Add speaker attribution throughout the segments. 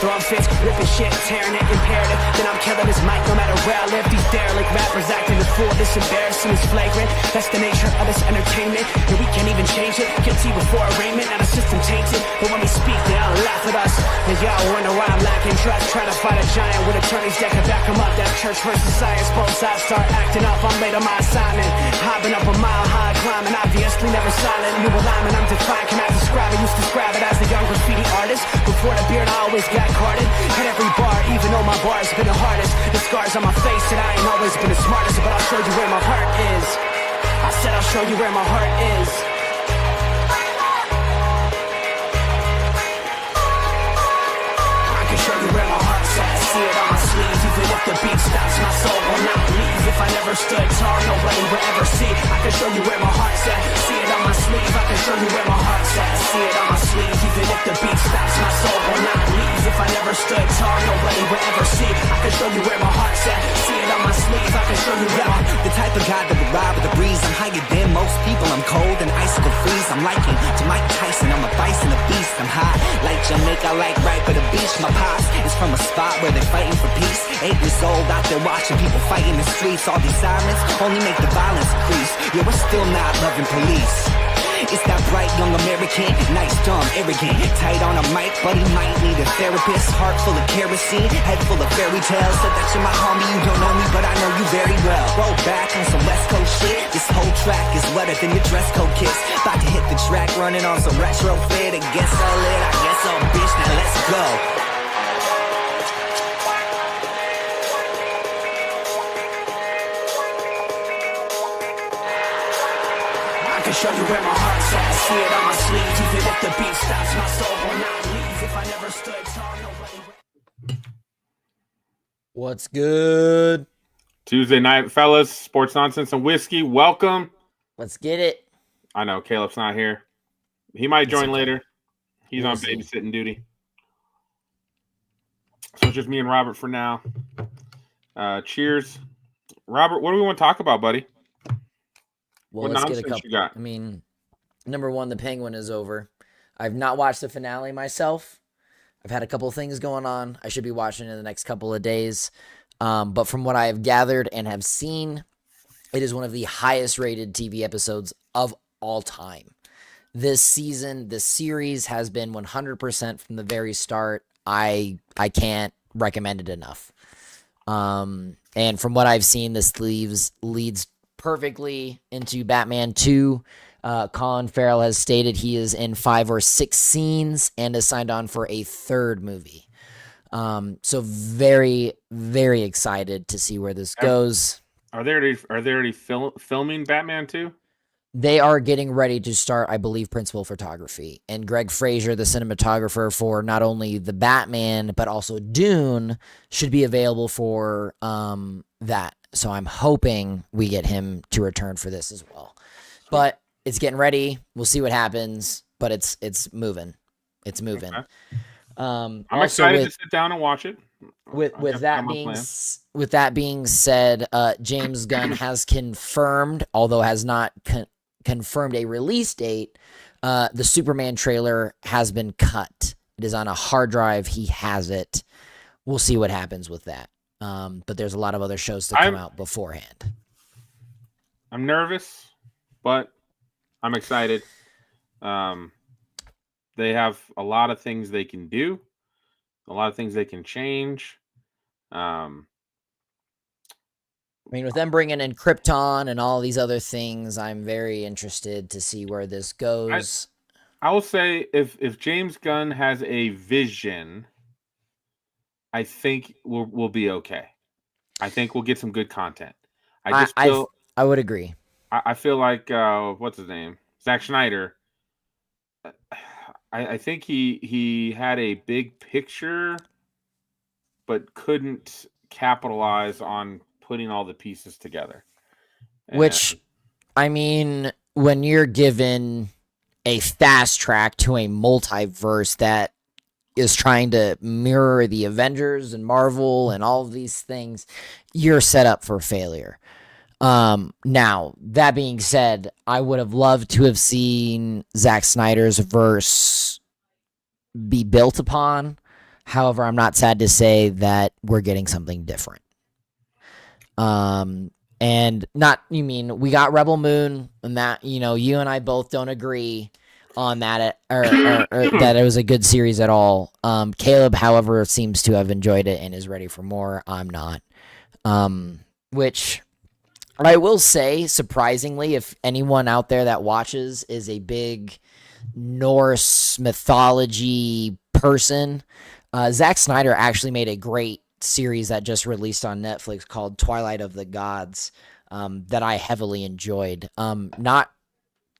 Speaker 1: throwing fits, ripping shit, tearing it, imperative. Then I'm killing this mic no matter where I live. These derelict rappers acting the fool, this embarrassing is flagrant. That's the nature of this entertainment, and we can't even change it. Guilty before arraignment, now the system tainted. But when we speak, they all laugh at us, and y'all wonder why I'm lacking trust. Trying to fight a giant with attorneys that can back them up. That's church versus science, both sides start acting up. I'm late on my assignment, hopping up a mile high, climbing, obviously never silent. New alignment, I'm defiant, cannot describe it. Used to describe it as the young graffiti artist. Before the beard, I always got carded. Hit every bar, even though my bar's been the hardest. The scars on my face said I ain't always been the smartest, but I'll show you where my heart is. I said I'll show you where my heart is. I can show you where my heart's at. See it on my sleeve, even if the beat stops, my soul will not leave. If I never stood tall, nobody will ever see. I can show you where my heart's at. See it on my sleeve, I can show you where my heart's at. See it on my sleeve, even if the beat stops, my soul will not leave. If I never stood tall, nobody will ever see. I can show you where my heart's at. See it on my sleeve, I can show you where my...
Speaker 2: The type of guy that would ride with the breeze. I'm higher than most people, I'm cold and icicle freeze. I'm liking to Mike Tyson, I'm a bison, a beast. I'm hot like Jamaica, like right by the beach. My pops is from a spot where they're fighting for peace. 8 years old out there watching people fight in the streets. All these sirens only make the violence increase. Yeah, we're still not loving police. It's that bright young American, nice, dumb, arrogant. Tight on a mic, but he might need a therapist. Heart full of kerosene, head full of fairy tales. Said that you're my homie, you don't know me, but I know you very well. Roll back on some West Coast shit. This whole track is wetter than your dress code kiss. About to hit the track, running on some retro fit. I guess so lit, I guess so bitch, now let's go.
Speaker 1: I can show you where my heart's at. See it on my sleeve, even if the beat stops, my soul will not leave. If I never stood tall, nobody...
Speaker 3: What's good?
Speaker 4: Tuesday night, fellas. Sports Nonsense and Whiskey. Welcome.
Speaker 3: Let's get it.
Speaker 4: I know Caleb's not here. He might join later. He's
Speaker 3: We'll
Speaker 4: on
Speaker 3: see.
Speaker 4: babysitting duty. So it's just me and Robert for now. Cheers. Robert, what do we want to talk about, buddy?
Speaker 3: Well,
Speaker 4: What
Speaker 3: let's get a
Speaker 4: nonsense
Speaker 3: couple.
Speaker 4: you got?
Speaker 3: I mean, number one, the Penguin is over. I've not watched the finale myself. I've had a couple things going on. I should be watching in the next couple of days. But from what I have gathered and have seen, it is one of the highest rated TV episodes of all time. This season, this series has been 100% from the very start. I can't recommend it enough. And from what I've seen, this leads perfectly into Batman 2. Colin Farrell has stated he is in 5 or 6 scenes and is signed on for a 3rd movie. So very, very excited to see where this goes.
Speaker 4: Are they already filming Batman 2?
Speaker 3: They are getting ready to start, I believe, principal photography. And Greg Fraser, the cinematographer for not only the Batman, but also Dune, should be available for that. So I'm hoping we get him to return for this as well. But it's getting ready. We'll see what happens. But it's moving. It's moving.
Speaker 4: Okay. I'm excited to sit down and watch it.
Speaker 3: With that being said, James Gunn has confirmed, although has not confirmed a release date. The Superman trailer has been cut. It is on a hard drive. He has it. We'll see what happens with that. But there's a lot of other shows to come out beforehand.
Speaker 4: I'm nervous, but I'm excited. They have a lot of things they can do, a lot of things they can change.
Speaker 3: I mean, with them bringing in Krypton and all these other things, I'm very interested to see where this goes.
Speaker 4: I will say, if James Gunn has a vision, I think we'll be okay. I think we'll get some good content. I
Speaker 3: would agree.
Speaker 4: I feel like what's his name, Zack Snyder. I think he had a big picture, but couldn't capitalize on putting all the pieces together.
Speaker 3: Which, I mean, when you're given a fast track to a multiverse that is trying to mirror the Avengers and Marvel and all of these things, you're set up for failure. Now, that being said, I would have loved to have seen Zack Snyder's verse be built upon. However, I'm not sad to say that we're getting something different. And not, you mean, we got Rebel Moon, and that, you and I both don't agree on that, or that it was a good series at all. Caleb, however, seems to have enjoyed it and is ready for more. I'm not. Which I will say, surprisingly, if anyone out there that watches is a big Norse mythology person, Zack Snyder actually made a great series that just released on Netflix called Twilight of the Gods, that I heavily enjoyed. Not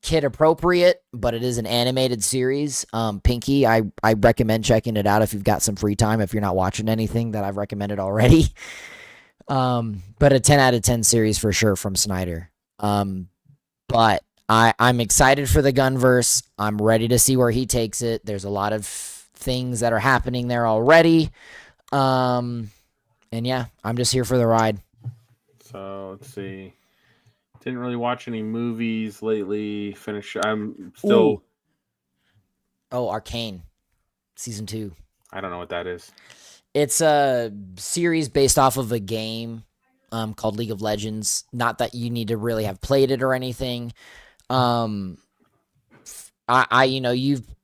Speaker 3: kid appropriate, but it is an animated series. Pinky, I recommend checking it out if you've got some free time, if you're not watching anything that I've recommended already. But a 10 out of 10 series for sure from Snyder. But I'm excited for the Gunverse. I'm ready to see where he takes it. There's a lot of things that are happening there already. And yeah, I'm just here for the ride.
Speaker 4: So let's see. Didn't really watch any movies lately. I'm still.
Speaker 3: Ooh. Oh, Arcane, season 2.
Speaker 4: I don't know what that is.
Speaker 3: It's a series based off of a game called League of Legends. Not that you need to really have played it or anything. You've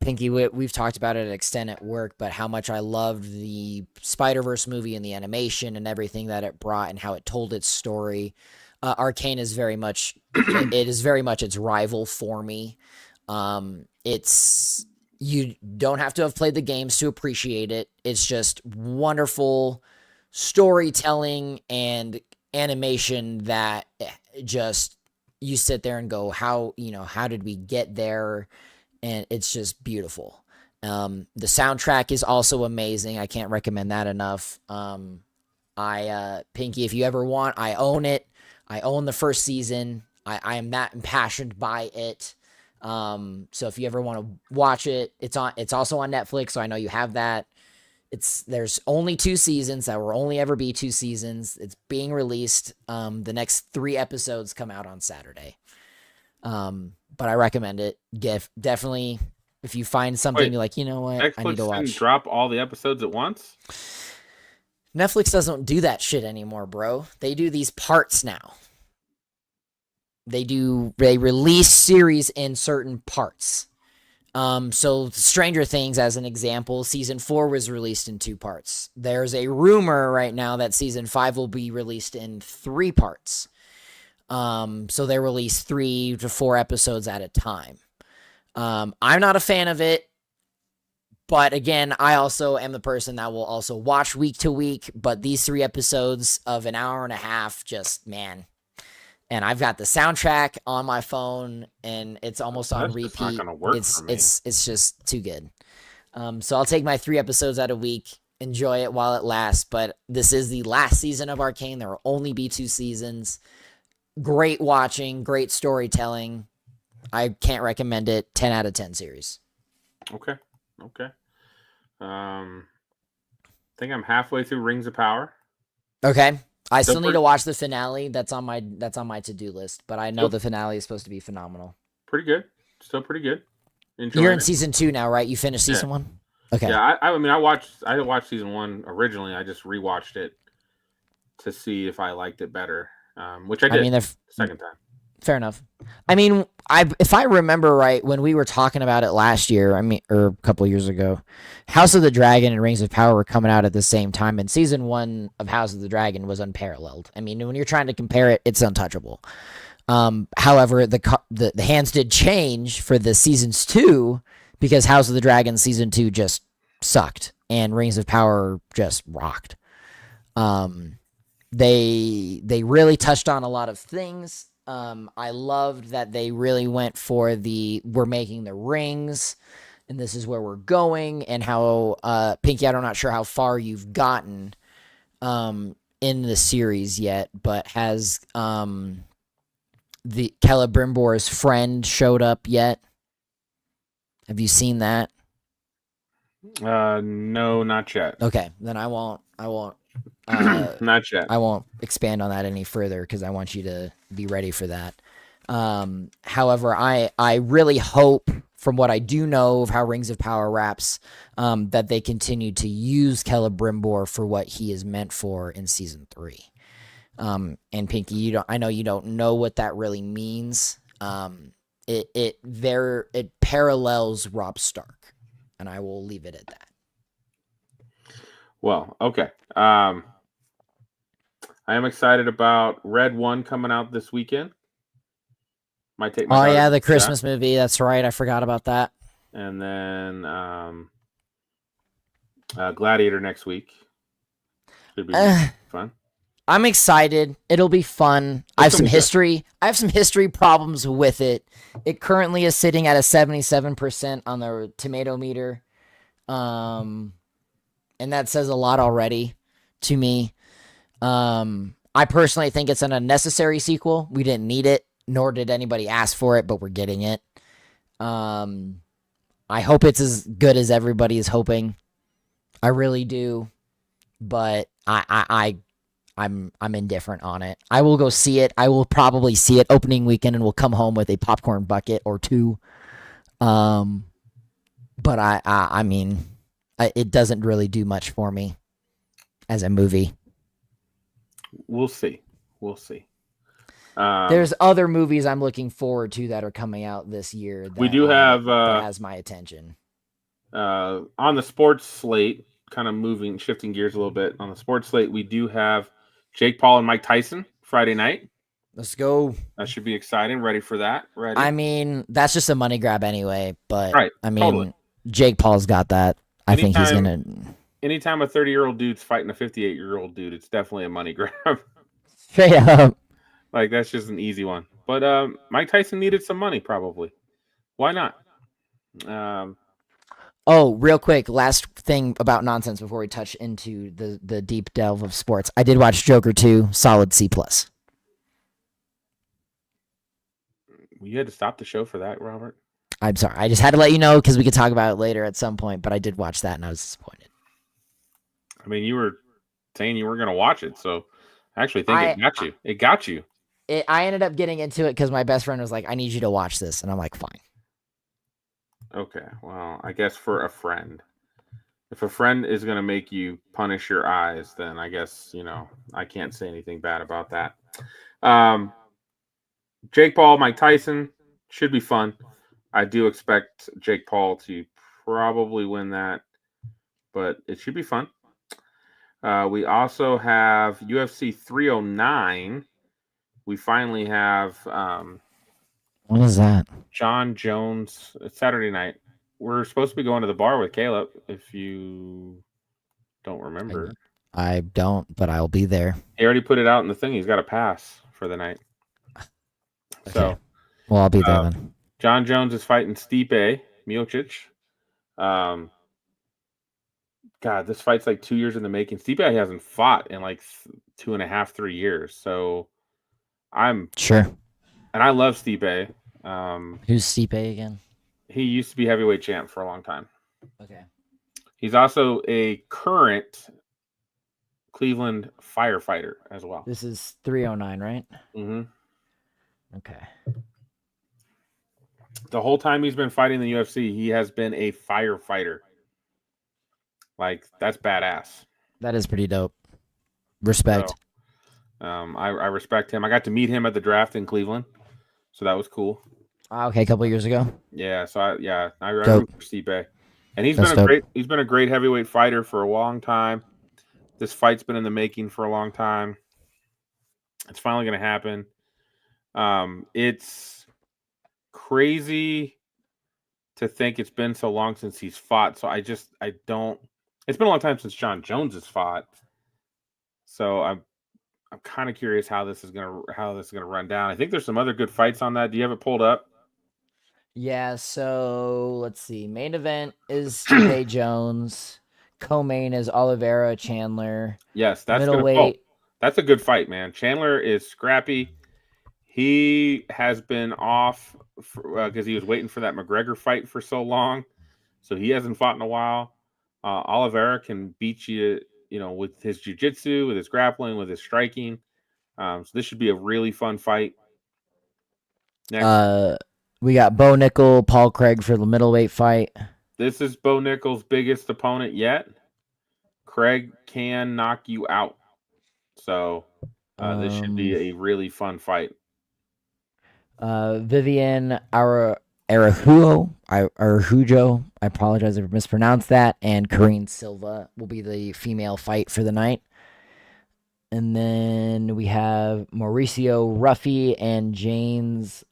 Speaker 3: Pinky, we've talked about it at extent at work, but how much I loved the Spider-Verse movie and the animation and everything that it brought and how it told its story. Arcane is very much its rival for me. You don't have to have played the games to appreciate it. It's just wonderful storytelling and animation that just you sit there and go, how did we get there? And it's just beautiful. The soundtrack is also amazing. I can't recommend that enough. Pinky, if you ever want, I own it. I own the first season. I am that impassioned by it. So if you ever want to watch it, it's also on Netflix. So I know you have that. There's only 2 seasons. That will only ever be 2 seasons. It's being released. The next 3 episodes come out on Saturday. But I recommend it. Definitely, if you find something you're like, you know what,
Speaker 4: Netflix
Speaker 3: I need to watch.
Speaker 4: Didn't drop all the episodes at once?
Speaker 3: Netflix doesn't do that shit anymore, bro. They do these parts now. They release series in certain parts. So Stranger Things, as an example, season 4 was released in 2 parts. There's a rumor right now that season 5 will be released in 3 parts. So they release 3 to 4 episodes at a time. I'm not a fan of it, but again, I also am the person that will also watch week to week, but these 3 episodes of an hour and a half, just, man. And I've got the soundtrack on my phone, and it's almost on repeat.
Speaker 4: Just not gonna work for me.
Speaker 3: It's just too good. So I'll take my 3 episodes out a week, enjoy it while it lasts. But this is the last season of Arcane. There will only be 2 seasons. Great watching, great storytelling. I can't recommend it. 10 out of 10 series.
Speaker 4: Okay. I think I'm halfway through Rings of Power.
Speaker 3: Okay. I still need to watch the finale. That's on my to-do list, but I know the finale is supposed to be phenomenal.
Speaker 4: Pretty good. Still pretty good.
Speaker 3: You're in season 2 now, right? You finished season 1? Okay.
Speaker 4: Yeah, I watched season 1 originally. I just rewatched it to see if I liked it better. Which I did the second time.
Speaker 3: Fair enough. I mean, if I remember right, when we were talking about it last year, or a couple of years ago, House of the Dragon and Rings of Power were coming out at the same time, and season 1 of House of the Dragon was unparalleled. I mean, when you're trying to compare it, it's untouchable. However, the hands did change for the seasons 2 because House of the Dragon season 2 just sucked and Rings of Power just rocked. They really touched on a lot of things. I loved that they really went for we're making the rings and this is where we're going, and how Pinky, I'm not sure how far you've gotten in the series yet, but has the Celebrimbor's friend showed up yet? Have you seen that?
Speaker 4: No, not yet.
Speaker 3: Okay, then I won't
Speaker 4: not yet.
Speaker 3: I won't expand on that any further because I want you to be ready for that. However, I really hope from what I do know of how Rings of Power wraps, that they continue to use Celebrimbor for what he is meant for in season 3. And Pinky, I know you don't know what that really means. It parallels Robb Stark, and I will leave it at that.
Speaker 4: Well, okay. I am excited about Red 1 coming out this weekend. Might take my daughter
Speaker 3: the
Speaker 4: to
Speaker 3: Christmas
Speaker 4: that.
Speaker 3: movie. That's right. I forgot about that.
Speaker 4: And then Gladiator next week. Should be fun.
Speaker 3: I'm excited. It'll be fun. I have some history. I have some history problems with it. It currently is sitting at a 77% on the tomato meter. And that says a lot already to me. I personally think it's an unnecessary sequel. We didn't need it, nor did anybody ask for it, but we're getting it. I hope it's as good as everybody is hoping. I really do. But I'm indifferent on it. I will go see it. I will probably see it opening weekend and will come home with a popcorn bucket or 2. But I mean, it doesn't really do much for me as a movie.
Speaker 4: We'll see.
Speaker 3: There's other movies I'm looking forward to that are coming out this year.
Speaker 4: We do have
Speaker 3: that has my attention.
Speaker 4: On the sports slate, kind of shifting gears a little bit. On the sports slate, we do have Jake Paul and Mike Tyson Friday night.
Speaker 3: Let's go.
Speaker 4: That should be exciting. Ready for that? Ready?
Speaker 3: I mean, that's just a money grab anyway. But
Speaker 4: right.
Speaker 3: I mean,
Speaker 4: totally.
Speaker 3: Jake Paul's got that. I think he's gonna.
Speaker 4: Anytime a 30-year-old dude's fighting a 58-year-old dude, it's definitely a money grab.
Speaker 3: Straight up.
Speaker 4: Like, that's just an easy one. But Mike Tyson needed some money, probably. Why not?
Speaker 3: Oh, real quick, last thing about nonsense before we touch into the deep delve of sports. I did watch Joker 2, solid C+.
Speaker 4: You had to stop the show for that, Robert?
Speaker 3: I'm sorry. I just had to let you know because we could talk about it later at some point, but I did watch that and I was disappointed.
Speaker 4: I mean, you were saying you were going to watch it, so I actually think it got you. It got you.
Speaker 3: I ended up getting into it because my best friend was like, I need you to watch this. And I'm like, fine.
Speaker 4: Okay, well, I guess for a friend. If a friend is going to make you punish your eyes, then I guess, I can't say anything bad about that. Jake Paul, Mike Tyson should be fun. I do expect Jake Paul to probably win that, but it should be fun. We also have UFC 309. We finally have
Speaker 3: what is that?
Speaker 4: John Jones. It's Saturday night. We're supposed to be going to the bar with Caleb, if you don't remember.
Speaker 3: I don't, but I'll be there.
Speaker 4: He already put it out in the thing. He's got a pass for the night.
Speaker 3: Okay.
Speaker 4: So,
Speaker 3: well, I'll be there then.
Speaker 4: John Jones is fighting Stipe Miocic. God, this fight's like 2 years in the making. Stipe hasn't fought in like 2.5, 3 years. So I'm
Speaker 3: sure.
Speaker 4: And I love Stipe.
Speaker 3: Who's Stipe again?
Speaker 4: He used to be heavyweight champ for a long time.
Speaker 3: Okay.
Speaker 4: He's also a current Cleveland firefighter as well.
Speaker 3: This is 309, right?
Speaker 4: Mm-hmm.
Speaker 3: Okay.
Speaker 4: The whole time he's been fighting the UFC, he has been a firefighter. Like, that's badass.
Speaker 3: That is pretty dope. Respect.
Speaker 4: So, I respect him. I got to meet him at the draft in Cleveland, so that was cool.
Speaker 3: Okay, a couple years ago.
Speaker 4: Yeah, so I root for Stipe, and he's been a great heavyweight fighter for a long time. This fight's been in the making for a long time. It's finally going to happen. It's crazy to think it's been so long since he's fought. So I don't. It's been a long time since John Jones has fought. So I'm kind of curious how this is gonna run down. I think there's some other good fights on that. Do you have it pulled up?
Speaker 3: Yeah. So let's see. Main event is Stipe Jones. Co-main is Oliveira Chandler.
Speaker 4: Yes, that's
Speaker 3: middleweight.
Speaker 4: That's a good fight, man. Chandler is scrappy. He has been off because he was waiting for that McGregor fight for so long, so he hasn't fought in a while. Oliveira can beat you, with his jiu-jitsu, with his grappling, with his striking. So this should be a really fun fight.
Speaker 3: Next. We got Bo Nickel, Paul Craig for the middleweight fight.
Speaker 4: This is Bo Nickel's biggest opponent yet. Craig can knock you out. So this should be a really fun fight.
Speaker 3: Vivian Arahujo. I apologize if I mispronounced that. And Karine Silva will be the female fight for the night. And then we have Mauricio Ruffy and James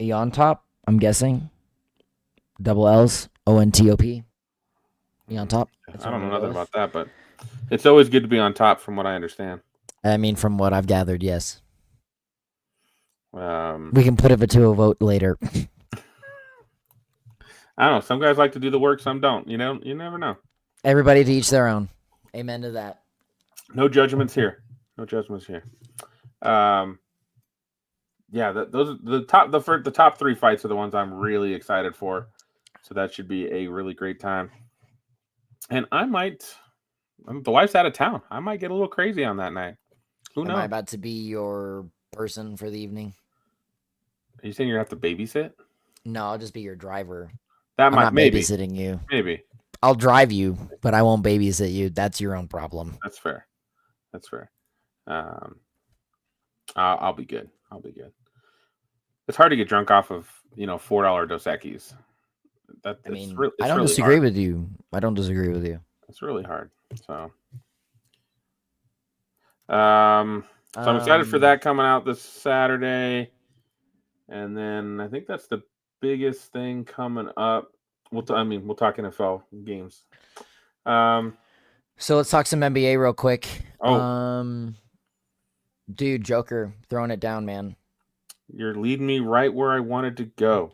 Speaker 3: Eontop, I'm guessing. Double L's, Ontop. Eontop.
Speaker 4: I don't know nothing about that, but it's always good to be on top from what I understand.
Speaker 3: I mean, from what I've gathered, yes.
Speaker 4: We
Speaker 3: can put it to a vote later.
Speaker 4: I don't know. Some guys like to do the work, some don't. You know, you never know.
Speaker 3: Everybody to each their own. Amen to that.
Speaker 4: No judgments here. No judgments here. Yeah, those the top 3 fights are the ones I'm really excited for. So that should be a really great time. And the wife's out of town. I might get a little crazy on that night. Who knows?
Speaker 3: Am I about to be your person for the evening?
Speaker 4: Are you saying you're going to have to babysit?
Speaker 3: No, I'll just be your driver.
Speaker 4: I'm not
Speaker 3: babysitting you.
Speaker 4: Maybe.
Speaker 3: I'll drive you, but I won't babysit you. That's your own problem.
Speaker 4: That's fair. I'll be good. It's hard to get drunk off of, $4 Dos Equis.
Speaker 3: I don't disagree with you. It's
Speaker 4: really hard. So I'm excited for that coming out this Saturday. And then I think that's the biggest thing coming up. We'll talk NFL games.
Speaker 3: So let's talk some NBA real quick. Dude, Joker throwing it down, man.
Speaker 4: You're leading me right where I wanted to go.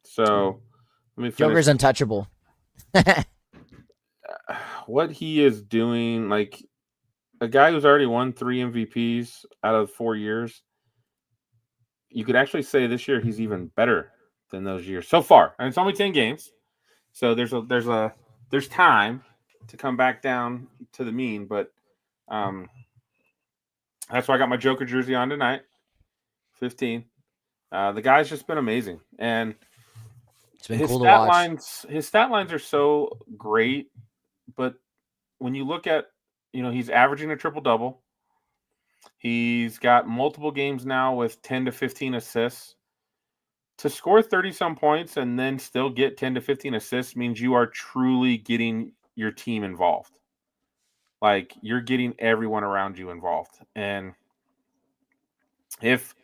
Speaker 4: So let me finish.
Speaker 3: Joker's untouchable.
Speaker 4: What he is doing, like a guy who's already won 3 MVPs out of 4 years, you could actually say this year he's even better than those years so far. And it's only 10 games, so there's time to come back down to the mean. But that's why I got my Joker jersey on tonight. 15. The guy's just been amazing, and
Speaker 3: it's been cool to watch.
Speaker 4: His stat lines are so great, but when you look at, he's averaging a triple-double. He's got multiple games now with 10 to 15 assists. To score 30-some points and then still get 10 to 15 assists means you are truly getting your team involved. Like, you're getting everyone around you involved. And if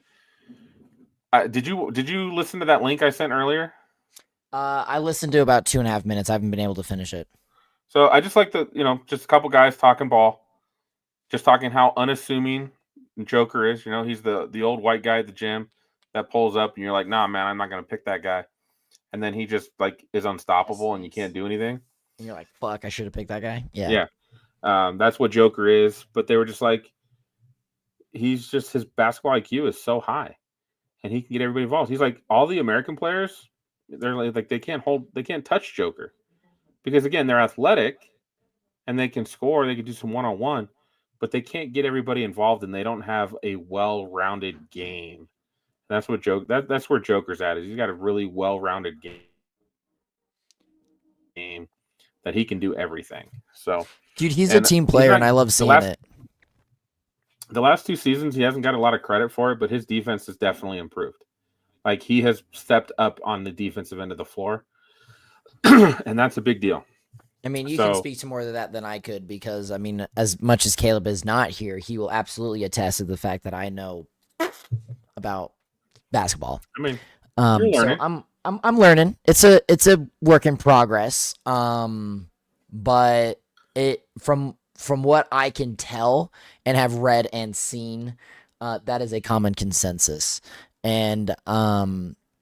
Speaker 4: did you listen to that link I sent earlier?
Speaker 3: I listened to about 2.5 minutes. I haven't been able to finish it.
Speaker 4: So I just like just a couple guys talking ball, just talking how unassuming Joker is. He's the old white guy at the gym that pulls up and you're like, nah, man, I'm not going to pick that guy. And then he just is unstoppable and you can't do anything.
Speaker 3: And you're like, fuck, I should have picked that guy. Yeah.
Speaker 4: Yeah. That's what Joker is. But they were just like, his basketball IQ is so high and he can get everybody involved. He's like, all the American players, they're like they can't touch Joker because, again, they're athletic and they can score. They can do some one-on-one, but they can't get everybody involved and they don't have a well-rounded game. That's what that's where Joker's at. He's got a really well-rounded game that he can do everything. So,
Speaker 3: dude, he's a team player, and I love seeing it.
Speaker 4: The last 2 seasons, he hasn't got a lot of credit for it, but his defense has definitely improved. Like, he has stepped up on the defensive end of the floor, and that's a big deal.
Speaker 3: I mean, you can speak to more of that than I could because, I mean, as much as Caleb is not here, he will absolutely attest to the fact that I know about basketball.
Speaker 4: I mean,
Speaker 3: so I'm learning. It's a work in progress. But it from what I can tell and have read and seen, that is a common consensus. And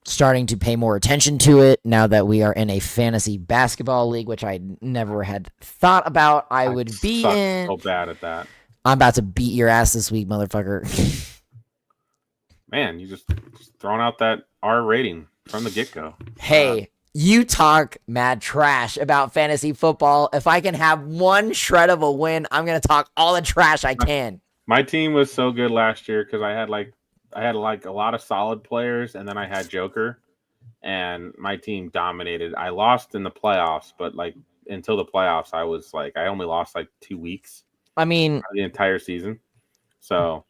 Speaker 3: starting to pay more attention to it now that we are in a fantasy basketball league, which I never had thought about I would be in.
Speaker 4: So bad at that.
Speaker 3: I'm about to beat your ass this week, motherfucker.
Speaker 4: Man, you just throwing out that R rating from the get-go.
Speaker 3: Hey, you talk mad trash about fantasy football. If I can have one shred of a win, I'm going to talk all the trash I can.
Speaker 4: My team was so good last year because I had a lot of solid players, and then I had Joker, and my team dominated. I lost in the playoffs, but like until the playoffs, I only lost like 2 weeks
Speaker 3: I mean,
Speaker 4: the entire season. So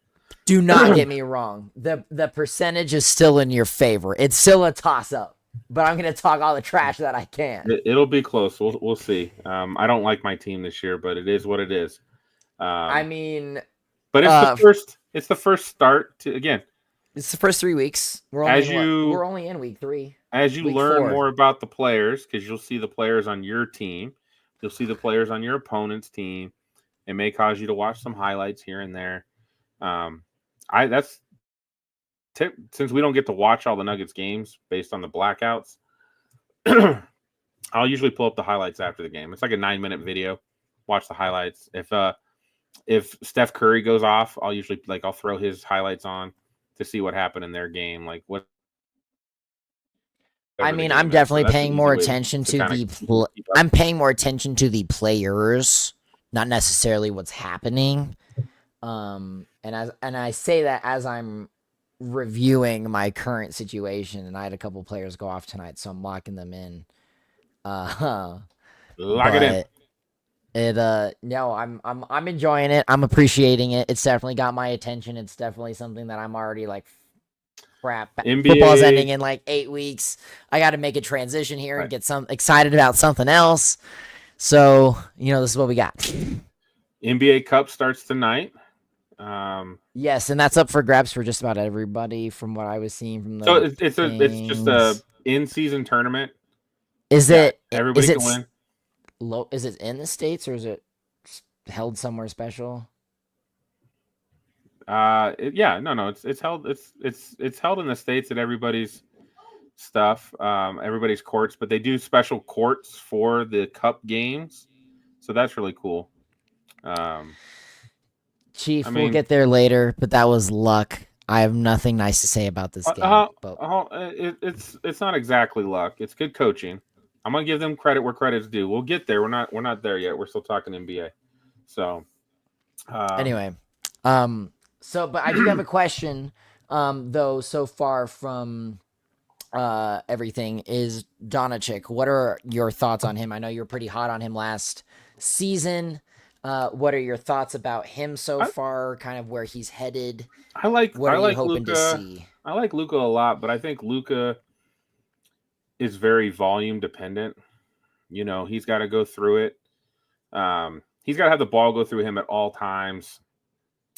Speaker 3: do not get me wrong. The percentage is still in your favor. It's still a toss up. But I'm gonna talk all the trash that I can.
Speaker 4: it'll be close. We'll see. I don't like my team this year, but it is what it is.
Speaker 3: I mean,
Speaker 4: But it's the first start to again.
Speaker 3: it's the first 3 weeks. We're only in week 3.
Speaker 4: As you
Speaker 3: Week
Speaker 4: learn
Speaker 3: 4.
Speaker 4: more about the players, because you'll see the players on your team, you'll see the players on your opponent's team. It may cause you to watch some highlights here and there. That's tip, since we don't get to watch all the Nuggets games based on the blackouts. I'll usually pull up the highlights after the game. It's like a 9-minute video. Watch the highlights. If Steph Curry goes off, I'll throw his highlights on to see what happened in their game. Like what.
Speaker 3: I mean, I'm definitely paying more attention to the. I'm paying more attention to the players, not necessarily what's happening. And I say that as I'm reviewing my current situation, and I had a couple players go off tonight, so I'm locking them in.
Speaker 4: Lock it in.
Speaker 3: No, I'm enjoying it. I'm appreciating it. It's definitely got my attention. It's definitely something that I'm already like, crap.
Speaker 4: NBA,
Speaker 3: football's ending in like 8 weeks. I got to make a transition here and get excited about something else. So, this is what we got.
Speaker 4: NBA Cup starts tonight.
Speaker 3: Yes, and that's up for grabs for just about everybody from what I was seeing from the.
Speaker 4: So it's just a in-season tournament.
Speaker 3: Everybody
Speaker 4: can win?
Speaker 3: Is it in the States or is it held somewhere special?
Speaker 4: It's held. It's held in the States at everybody's stuff, everybody's courts, but they do special courts for the Cup games, so that's really cool.
Speaker 3: Chief, we'll get there later, but that was luck. I have nothing nice to say about this game.
Speaker 4: It's not exactly luck. It's good coaching. I'm gonna give them credit where credit's due. We'll get there. We're not there yet. We're still talking NBA. So
Speaker 3: anyway, but I do have a question. Though so far from everything is Doncic. What are your thoughts on him? I know you're pretty hot on him last season. What are your thoughts about him so far? Kind of where he's headed. What are you hoping to see?
Speaker 4: I like Luka a lot, but I think Luka is very volume dependent. He's got to go through it. He's got to have the ball go through him at all times.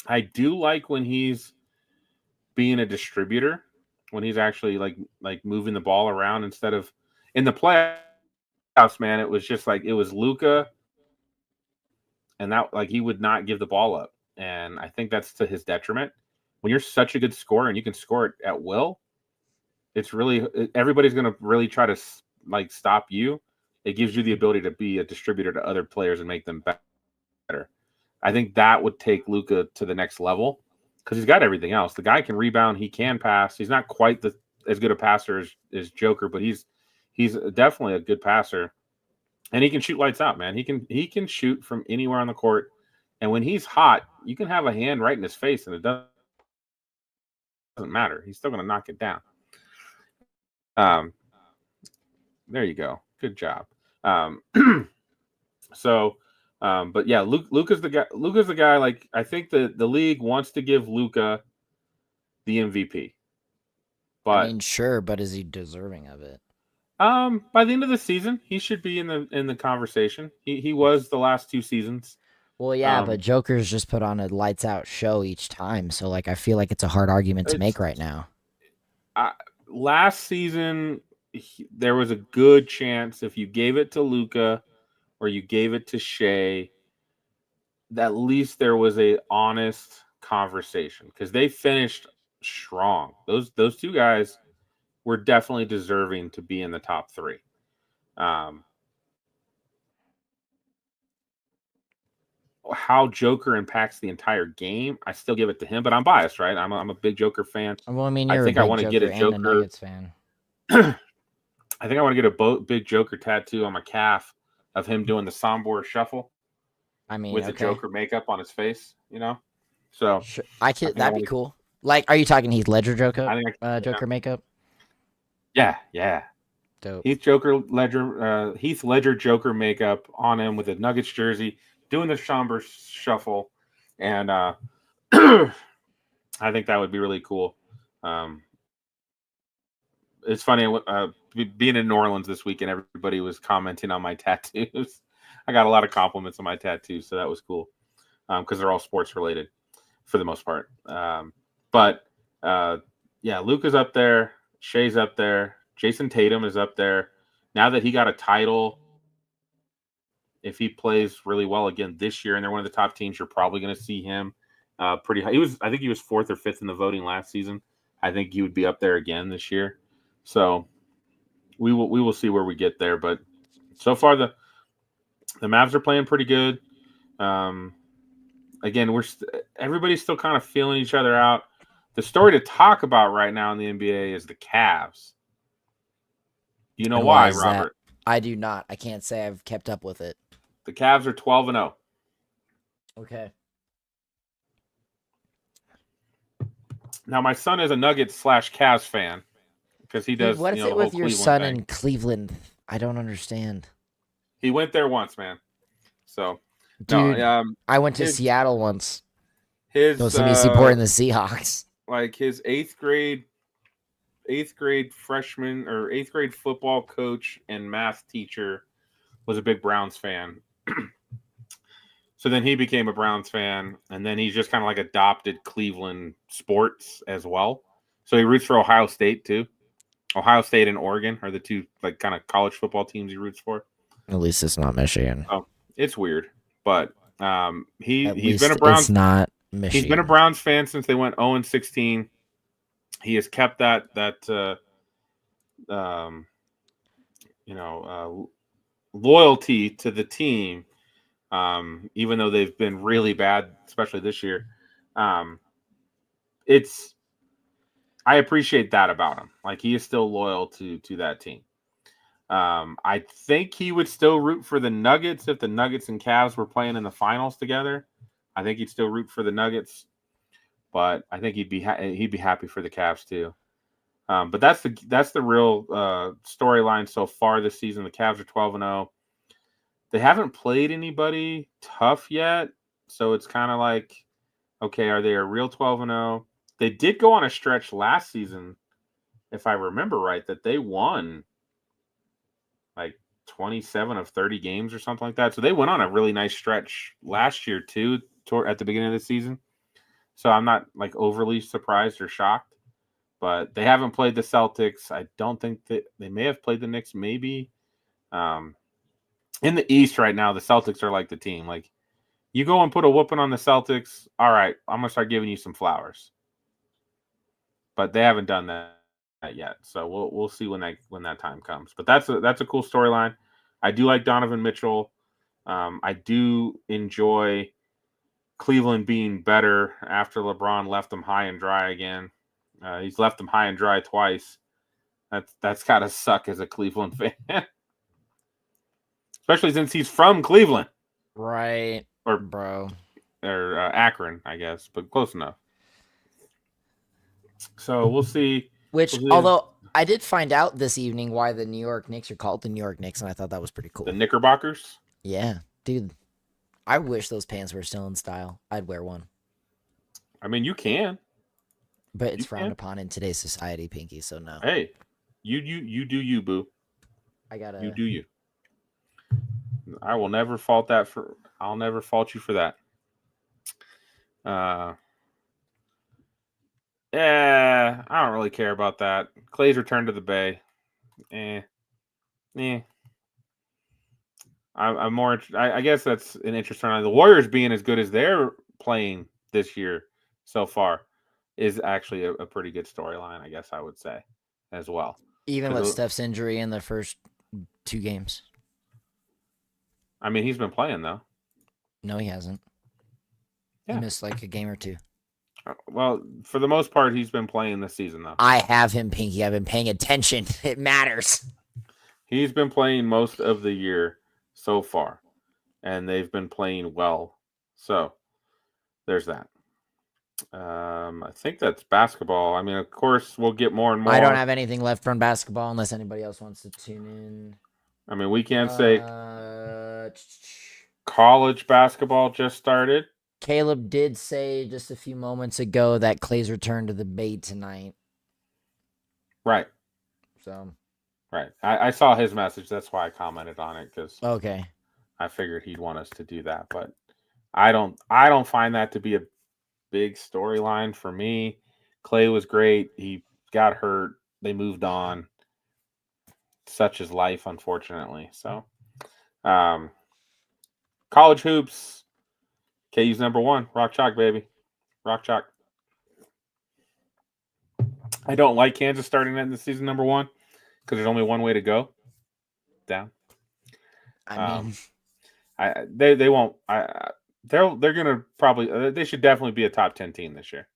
Speaker 4: I do like when he's being a distributor, when he's actually like moving the ball around instead of in the playoffs, man. It was just like it was Luka. And that he would not give the ball up. And I think that's to his detriment. When you're such a good scorer and you can score it at will, it's really everybody's going to really try to stop you. It gives you the ability to be a distributor to other players and make them better. I think that would take Luka to the next level because he's got everything else. The guy can rebound. He can pass. He's not quite as good a passer as Joker, but he's definitely a good passer. And he can shoot lights out, man. He can shoot from anywhere on the court. And when he's hot, you can have a hand right in his face, and it doesn't matter. He's still going to knock it down. There you go. Good job. But yeah, Luka's the guy. Luka's the guy. Like I think the league wants to give Luka the MVP. But
Speaker 3: I mean, sure, but is he deserving of it?
Speaker 4: By the end of the season, he should be in the conversation. He was the last 2 seasons.
Speaker 3: Well, yeah, but Joker's just put on a lights out show each time, so I feel like it's a hard argument to make right now.
Speaker 4: Last season, there was a good chance if you gave it to Luka or you gave it to Shea, at least there was a honest conversation because they finished strong. Those 2 guys were definitely deserving to be in the top 3. How Joker impacts the entire game, I still give it to him, but I'm biased, right? I'm a big Joker fan.
Speaker 3: Well, I mean, I
Speaker 4: want to get a Joker
Speaker 3: Nuggets fan.
Speaker 4: I think I want to get a big Joker tattoo on my calf of him doing the Sombor shuffle.
Speaker 3: I mean,
Speaker 4: with the Joker makeup on his face, So
Speaker 3: Sure.
Speaker 4: I think
Speaker 3: That'd be cool. Like, are you talking Heath Ledger Joker?
Speaker 4: I think
Speaker 3: Joker makeup.
Speaker 4: yeah.
Speaker 3: Dope.
Speaker 4: Heath Ledger Joker makeup on him with a Nuggets jersey, doing the somber shuffle, and I think that would be really cool. It's funny being in New Orleans this weekend. Everybody was commenting on my tattoos. I got a lot of compliments on my tattoos, so that was cool because they're all sports related for the most part. Yeah, Luka's up there, Shea's up there, Jason Tatum is up there. Now that he got a title, if he plays really well again this year, and they're one of the top teams, you're probably going to see him pretty high. I think he was 4th or 5th in the voting last season. I think he would be up there again this year. So we will see where we get there. But so far the Mavs are playing pretty good. Again, everybody's still kind of feeling each other out. The story to talk about right now in the NBA is the Cavs. You know why, Robert?
Speaker 3: I do not. I can't say I've kept up with it.
Speaker 4: The Cavs are 12-0.
Speaker 3: Okay.
Speaker 4: Now, my son is a Nuggets/Cavs fan because he does.
Speaker 3: What is it with your son in Cleveland? I don't understand.
Speaker 4: He went there once, man. So,
Speaker 3: dude,
Speaker 4: no,
Speaker 3: I went to Seattle once.
Speaker 4: Go
Speaker 3: see me supporting the Seahawks.
Speaker 4: Like his eighth grade freshman or 8th grade football coach and math teacher was a big Browns fan. So then he became a Browns fan, and then he's just kind of like adopted Cleveland sports as well. So he roots for Ohio State too. Ohio State and Oregon are the two like kind of college football teams he roots for.
Speaker 3: At least it's not Michigan.
Speaker 4: Oh, it's weird, but he's been a Browns.
Speaker 3: It's not Michigan.
Speaker 4: He's been a Browns fan since they went 0-16. He has kept that loyalty to the team. Even though they've been really bad, especially this year, I appreciate that about him. Like he is still loyal to that team. I think he would still root for the Nuggets if the Nuggets and Cavs were playing in the finals together. I think he'd still root for the Nuggets, but I think he'd be happy for the Cavs too. But that's the real storyline so far this season. The Cavs are 12-0. They haven't played anybody tough yet, so it's kind of like, okay, are they a real 12-0? They did go on a stretch last season, if I remember right, that they won like 27 of 30 games or something like that. So they went on a really nice stretch last year too, at the beginning of the season. So I'm not like overly surprised or shocked, but they haven't played the Celtics. I don't think that they may have played the Knicks, maybe. In the East right now, the Celtics are like the team. Like, you go and put a whooping on the Celtics, all right, I'm going to start giving you some flowers. But they haven't done that yet. So we'll see when that time comes. But that's a cool storyline. I do like Donovan Mitchell. I do enjoy Cleveland being better after LeBron left them high and dry again. He's left them high and dry twice. That's got to suck as a Cleveland fan. Especially since he's from Cleveland.
Speaker 3: Right.
Speaker 4: Or Akron, I guess, but close enough. So we'll see.
Speaker 3: Although I did find out this evening why the New York Knicks are called the New York Knicks, and I thought that was pretty cool.
Speaker 4: The Knickerbockers?
Speaker 3: Yeah. Dude, I wish those pants were still in style. I'd wear one.
Speaker 4: I mean, you can.
Speaker 3: But it's frowned upon in today's society, Pinky, so no.
Speaker 4: Hey, you do you, boo. You do you. I will never fault that I'll never fault you for that. Yeah, I don't really care about that. Clay's return to the Bay. I'm more. I guess that's an interesting. The Warriors being as good as they're playing this year so far is actually a pretty good storyline. I guess I would say as well.
Speaker 3: Even with Steph's injury in the first 2 games.
Speaker 4: I mean, he's been playing, though.
Speaker 3: No, he hasn't. Yeah. He missed like a game or 2.
Speaker 4: Well, for the most part, he's been playing this season, though.
Speaker 3: I have him, Pinky. I've been paying attention. It matters.
Speaker 4: He's been playing most of the year so far, and they've been playing well. So, there's that. I think that's basketball. I mean, of course, we'll get more and more.
Speaker 3: I don't have anything left from basketball unless anybody else wants to tune in.
Speaker 4: I mean, we can't say
Speaker 3: Uh,
Speaker 4: college basketball just started.
Speaker 3: Caleb did say just a few moments ago that Clay's return to the Bay tonight.
Speaker 4: Right.
Speaker 3: So.
Speaker 4: Right. I saw his message. That's why I commented on it, because
Speaker 3: Okay.
Speaker 4: I figured he'd want us to do that. But I don't find that to be a big storyline for me. Clay was great. He got hurt. They moved on. Such is life, unfortunately. So, college hoops. KU's number one. Rock chalk, baby. Rock chalk. I don't like Kansas starting in the season number one because there's only one way to go. Down.
Speaker 3: I mean,
Speaker 4: they won't. They're gonna probably. They should definitely be a top 10 team this year.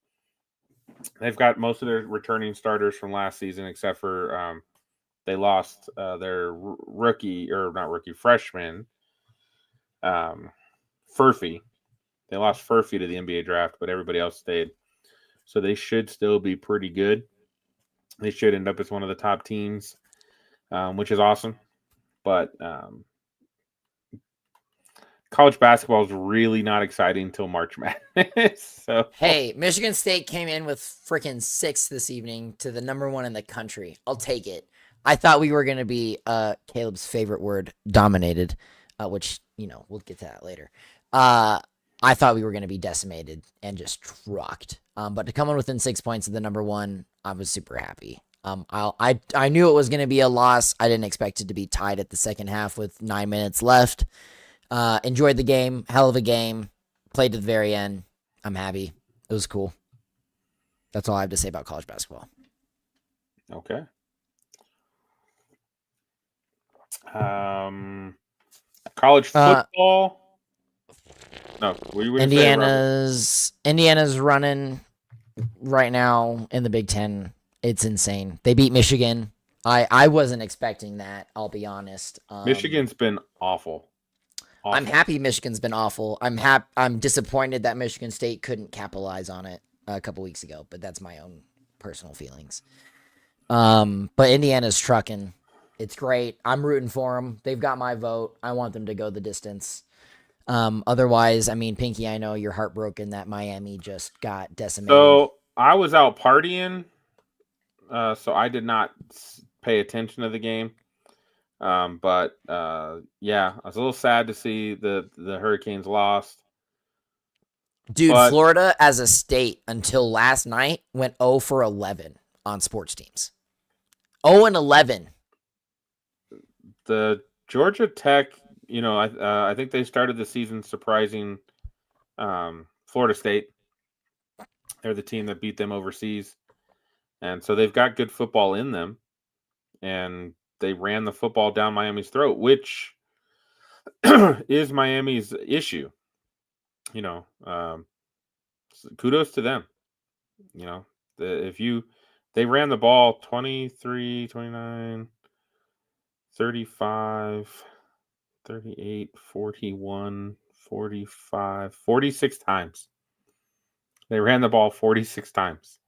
Speaker 4: They've got most of their returning starters from last season, except for they lost their freshman, Furphy. They lost Furphy to the NBA draft, but everybody else stayed. So they should still be pretty good. They should end up as one of the top teams, which is awesome. But college basketball is really not exciting until March Madness. So
Speaker 3: hey, Michigan State came in with freaking 6 this evening to the number 1 in the country. I'll take it. I thought we were going to be Caleb's favorite word, dominated, which, we'll get to that later. I thought we were going to be decimated and just trucked. But to come in within 6 points of the number 1, I was super happy. I knew it was going to be a loss. I didn't expect it to be tied at the second half with 9 minutes left. Enjoyed the game. Hell of a game. Played to the very end. I'm happy. It was cool. That's all I have to say about college basketball.
Speaker 4: Okay. College football. No,
Speaker 3: Indiana's running right now in the Big Ten. It's insane. They beat Michigan. I wasn't expecting that. I'll be honest.
Speaker 4: Michigan's been awful.
Speaker 3: I'm happy Michigan's been awful. I'm disappointed that Michigan State couldn't capitalize on it a couple weeks ago, but that's my own personal feelings. But Indiana's trucking. It's great. I'm rooting for them. They've got my vote. I want them to go the distance. Otherwise, I mean, Pinky, I know you're heartbroken that Miami just got decimated.
Speaker 4: So I was out partying, so I did not pay attention to the game. But yeah, I was a little sad to see the Hurricanes lost.
Speaker 3: Dude, Florida as a state until last night went 0 for 11 on sports teams. 0 and 11.
Speaker 4: The Georgia Tech, I think they started the season surprising Florida State. They're the team that beat them overseas. And so they've got good football in them. And they ran the football down Miami's throat, which is Miami's issue. Kudos to them. They ran the ball 23, 29, 35, 38, 41, 45, 46 times. They ran the ball 46 times.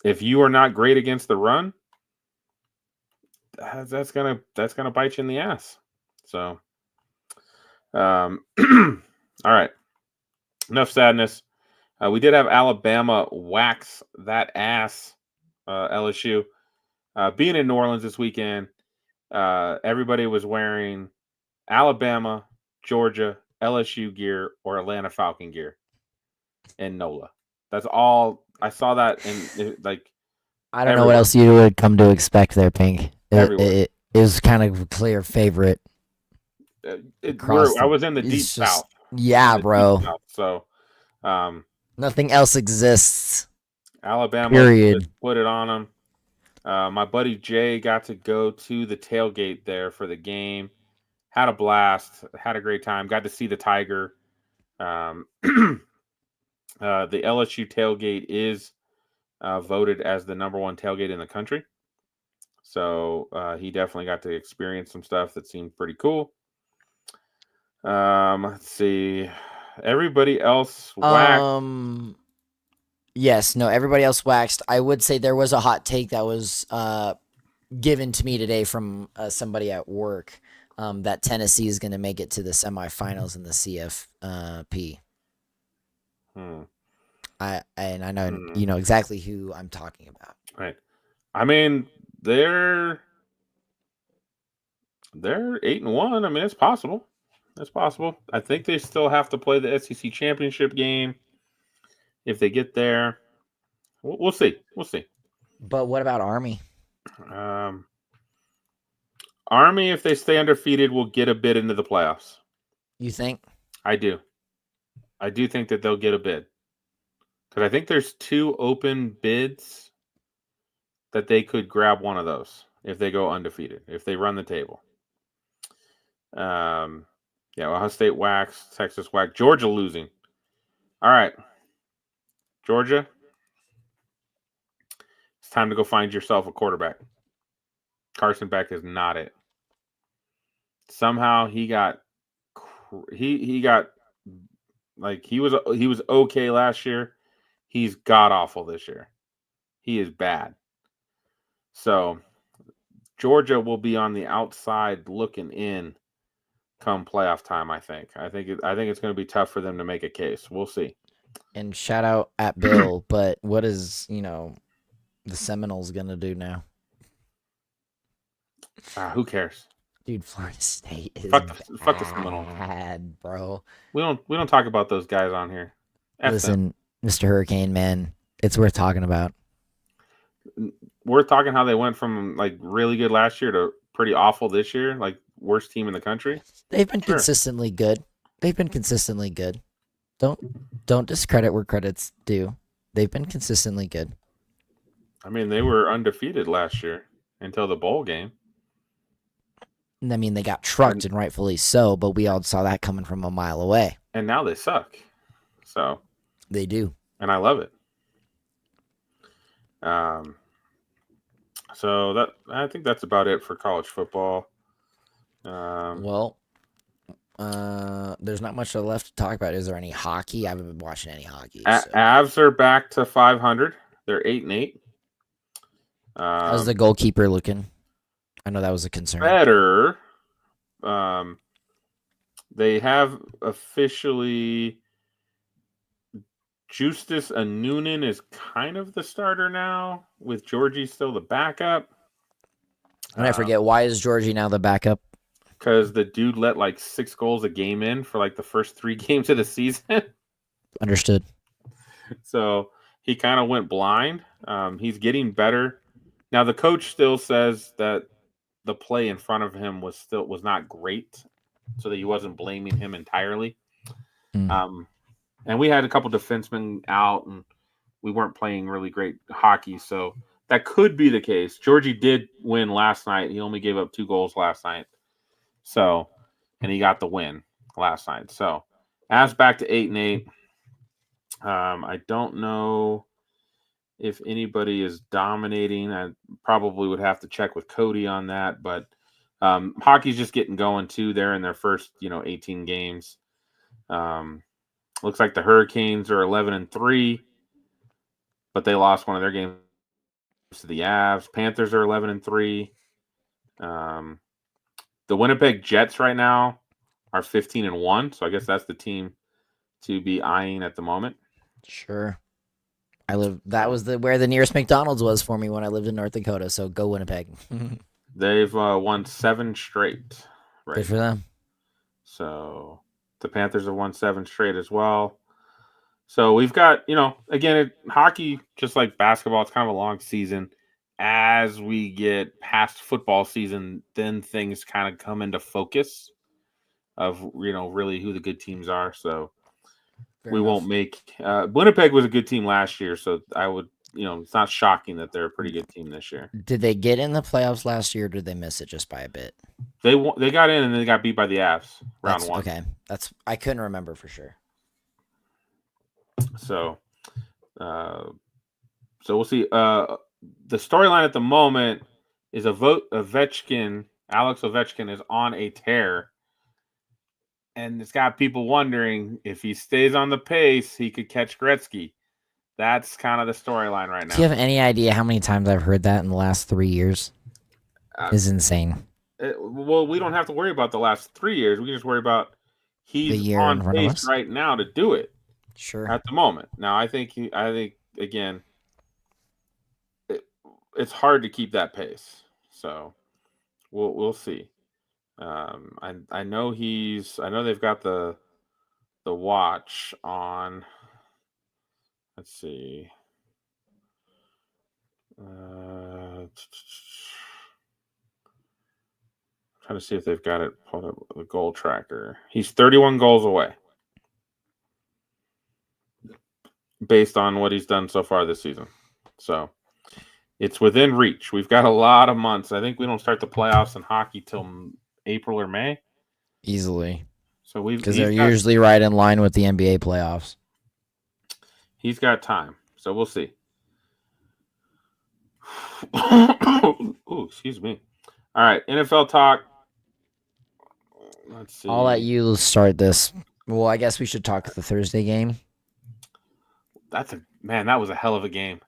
Speaker 4: If you are not great against the run, that's gonna bite you in the ass. So, all right. Enough sadness. We did have Alabama wax that ass, LSU. Being in New Orleans this weekend, everybody was wearing Alabama, Georgia, LSU gear, or Atlanta Falcon gear, and NOLA. That's all. I saw that in
Speaker 3: I don't know what else you would come to expect there, Pink. It is kind of a clear favorite.
Speaker 4: I was in the deep south.
Speaker 3: Yeah, bro.
Speaker 4: South, so
Speaker 3: nothing else exists.
Speaker 4: Alabama put it on them. My buddy Jay got to go to the tailgate there for the game. Had a blast. Had a great time. Got to see the Tiger. The LSU tailgate is voted as the number 1 tailgate in the country. So he definitely got to experience some stuff that seemed pretty cool. Let's see. Everybody else whacked.
Speaker 3: Yes, no, everybody else waxed. I would say there was a hot take that was given to me today from somebody at work that Tennessee is going to make it to the semifinals in the CFP. I know you know exactly who I'm talking about.
Speaker 4: Right. I mean, they're 8-1. I mean, it's possible. It's possible. I think they still have to play the SEC championship game if they get there. We'll see. We'll see.
Speaker 3: But what about Army?
Speaker 4: Army, if they stay undefeated, will get a bid into the playoffs.
Speaker 3: You think?
Speaker 4: I do. I do think that they'll get a bid. Because I think there's 2 open bids that they could grab one of those if they go undefeated, if they run the table. Ohio State whacks, Texas whack, Georgia losing. All right. Georgia, it's time to go find yourself a quarterback. Carson Beck is not it. Somehow he got like he was okay last year. He's god awful this year. He is bad. So Georgia will be on the outside looking in come playoff time, I think. I think it's going to be tough for them to make a case. We'll see.
Speaker 3: And shout out at Bill, but what is, the Seminoles going to do now?
Speaker 4: Who cares?
Speaker 3: Dude, Florida State is
Speaker 4: fuck the Seminoles.
Speaker 3: Bad, bro.
Speaker 4: We don't talk about those guys on here.
Speaker 3: Listen, Mr. Hurricane, man, it's worth talking about.
Speaker 4: We're talking how they went from like really good last year to pretty awful this year, like worst team in the country.
Speaker 3: They've been consistently good. Don't discredit where credit's due. They've been consistently good.
Speaker 4: I mean, they were undefeated last year until the bowl game.
Speaker 3: I mean, they got trucked, and rightfully so, but we all saw that coming from a mile away.
Speaker 4: And now they suck. So
Speaker 3: they do.
Speaker 4: And I love it. So I think that's about it for college football.
Speaker 3: There's not much left to talk about. Is there any hockey? I haven't been watching any hockey.
Speaker 4: Avs are back to 500. They're 8-8.
Speaker 3: How's the goalkeeper looking? I know that was a concern.
Speaker 4: Better. They have officially Justus Anunin is kind of the starter now, with Georgie still the backup.
Speaker 3: And I forget, why is Georgie now the backup?
Speaker 4: Because the dude let like 6 goals a game in for like the first 3 games of the season.
Speaker 3: Understood.
Speaker 4: So he kind of went blind. He's getting better. Now the coach still says that the play in front of him was not great, so that he wasn't blaming him entirely. And we had a couple defensemen out, and we weren't playing really great hockey, so that could be the case. Georgie did win last night. He only gave up 2 goals last night, and he got the win last night. So Avs back to 8-8. I don't know if anybody is dominating. I probably would have to check with Cody on that, but hockey's just getting going too. They're in their first, 18 games. Looks like the Hurricanes are 11-3, but they lost one of their games to the Avs. Panthers are 11-3. The Winnipeg Jets right now are 15-1, so I guess that's the team to be eyeing at the moment.
Speaker 3: Sure. That was where the nearest McDonald's was for me when I lived in North Dakota. So go Winnipeg.
Speaker 4: They've won 7 straight. Right.
Speaker 3: Good for them.
Speaker 4: So the Panthers have won 7 straight as well. So we've got, again, hockey, just like basketball, it's kind of a long season. As we get past football season, then things kind of come into focus of, really who the good teams are. So Fair enough. Won't make Winnipeg was a good team last year, so I would, it's not shocking that they're a pretty good team this year.
Speaker 3: Did they get in the playoffs last year, or did they miss it just by a bit?
Speaker 4: They got in and they got beat by the Avs round 1.
Speaker 3: Okay, I couldn't remember for sure.
Speaker 4: So we'll see. The storyline at the moment is Alex Ovechkin is on a tear. And it's got people wondering if he stays on the pace, he could catch Gretzky. That's kind of the storyline right now.
Speaker 3: Do you have any idea how many times I've heard that in the last 3 years? It's insane.
Speaker 4: Well, we don't have to worry about the last 3 years. We can just worry about he's
Speaker 3: year in
Speaker 4: on
Speaker 3: front of
Speaker 4: pace
Speaker 3: us?
Speaker 4: right now to do it.
Speaker 3: Sure.
Speaker 4: At the moment. Now, I think again, it's hard to keep that pace. So we'll see. I know they've got the watch on. Let's see. Trying to see if they've got it pulled up, the goal tracker. He's 31 goals away based on what he's done so far this season. So it's within reach. We've got a lot of months. I think we don't start the playoffs in hockey till April or May.
Speaker 3: Easily.
Speaker 4: So
Speaker 3: because they're usually right in line with the NBA playoffs.
Speaker 4: He's got time. So we'll see. Oh, excuse me. All right, NFL talk. Let's see.
Speaker 3: I'll let you start this. Well, I guess we should talk the Thursday game.
Speaker 4: That was a hell of a game.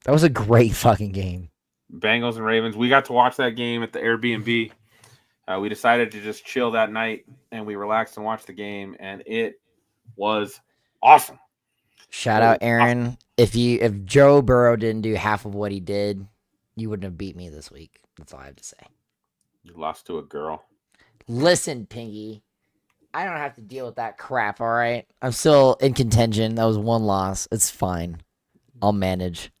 Speaker 3: That was a great fucking game.
Speaker 4: Bengals and Ravens. We got to watch that game at the Airbnb. We decided to just chill that night, and we relaxed and watched the game, and it was awesome.
Speaker 3: Shout out Aaron. If Joe Burrow didn't do half of what he did, you wouldn't have beat me this week. That's all I have to say.
Speaker 4: You lost to a girl.
Speaker 3: Listen, Pingy, I don't have to deal with that crap, all right? I'm still in contention. That was one loss. It's fine. I'll manage.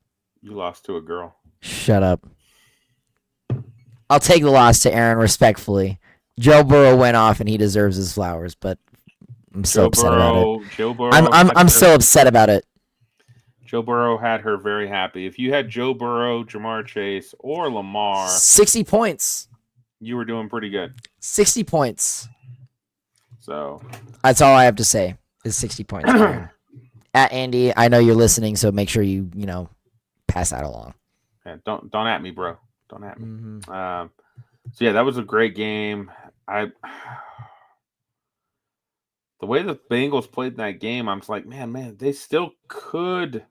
Speaker 4: You lost to a girl.
Speaker 3: Shut up. I'll take the loss to Aaron respectfully. Joe Burrow went off and he deserves his flowers, but I'm so upset about it.
Speaker 4: Joe Burrow.
Speaker 3: I'm so upset about it.
Speaker 4: Joe Burrow had her very happy. If you had Joe Burrow, Jamar Chase, or Lamar,
Speaker 3: 60 points.
Speaker 4: You were doing pretty good.
Speaker 3: 60 points.
Speaker 4: So
Speaker 3: that's all I have to say is 60 points. At Andy, I know you're listening, so make sure you pass that along.
Speaker 4: Yeah, don't at me, bro. Don't at me.
Speaker 3: Mm-hmm.
Speaker 4: So yeah, that was a great game. The way the Bengals played in that game, I'm just like, man, they still could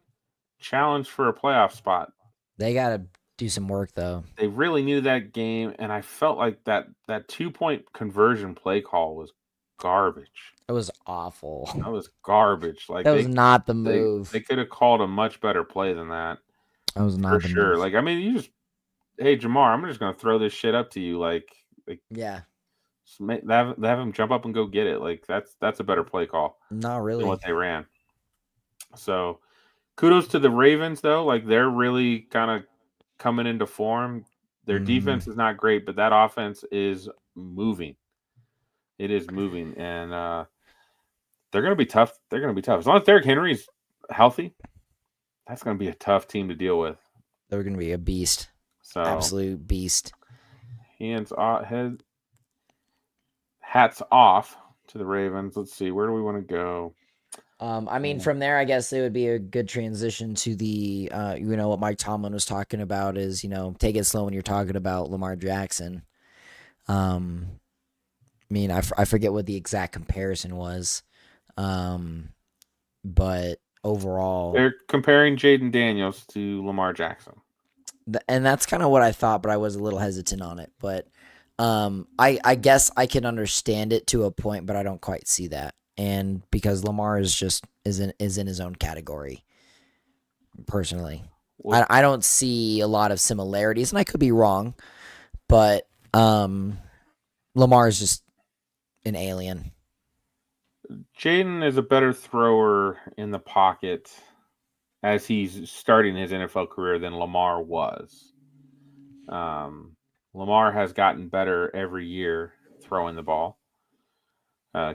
Speaker 4: challenge for a playoff spot.
Speaker 3: They got to do some work, though.
Speaker 4: They really knew that game, and I felt like that 2-point conversion play call was garbage.
Speaker 3: It was awful.
Speaker 4: That was garbage. Like
Speaker 3: that was not the move.
Speaker 4: They could have called a much better play than that.
Speaker 3: That was not
Speaker 4: for
Speaker 3: the
Speaker 4: sure.
Speaker 3: move.
Speaker 4: Like, I mean, hey Jamar, I'm just gonna throw this shit up to you. Like
Speaker 3: yeah.
Speaker 4: Have him jump up and go get it. Like that's a better play call.
Speaker 3: Not really.
Speaker 4: Than what they ran. So kudos to the Ravens though. Like they're really kind of coming into form. Their defense is not great, but that offense is moving. It is moving, and they're going to be tough. They're going to be tough. As long as Derrick Henry's healthy, that's going to be a tough team to deal with.
Speaker 3: They're going to be a beast.
Speaker 4: So
Speaker 3: absolute beast.
Speaker 4: Hats off to the Ravens. Let's see. Where do we want to go?
Speaker 3: I mean, from there, I guess it would be a good transition to the, what Mike Tomlin was talking about is, take it slow when you're talking about Lamar Jackson. I mean, I forget what the exact comparison was, but overall,
Speaker 4: they're comparing Jaden Daniels to Lamar Jackson,
Speaker 3: and that's kind of what I thought, but I was a little hesitant on it. But I guess I can understand it to a point, but I don't quite see that. And because Lamar is in his own category, personally, I don't see a lot of similarities, and I could be wrong, but Lamar is just an alien.
Speaker 4: Jaden is a better thrower in the pocket as he's starting his NFL career than Lamar was. Lamar has gotten better every year throwing the ball.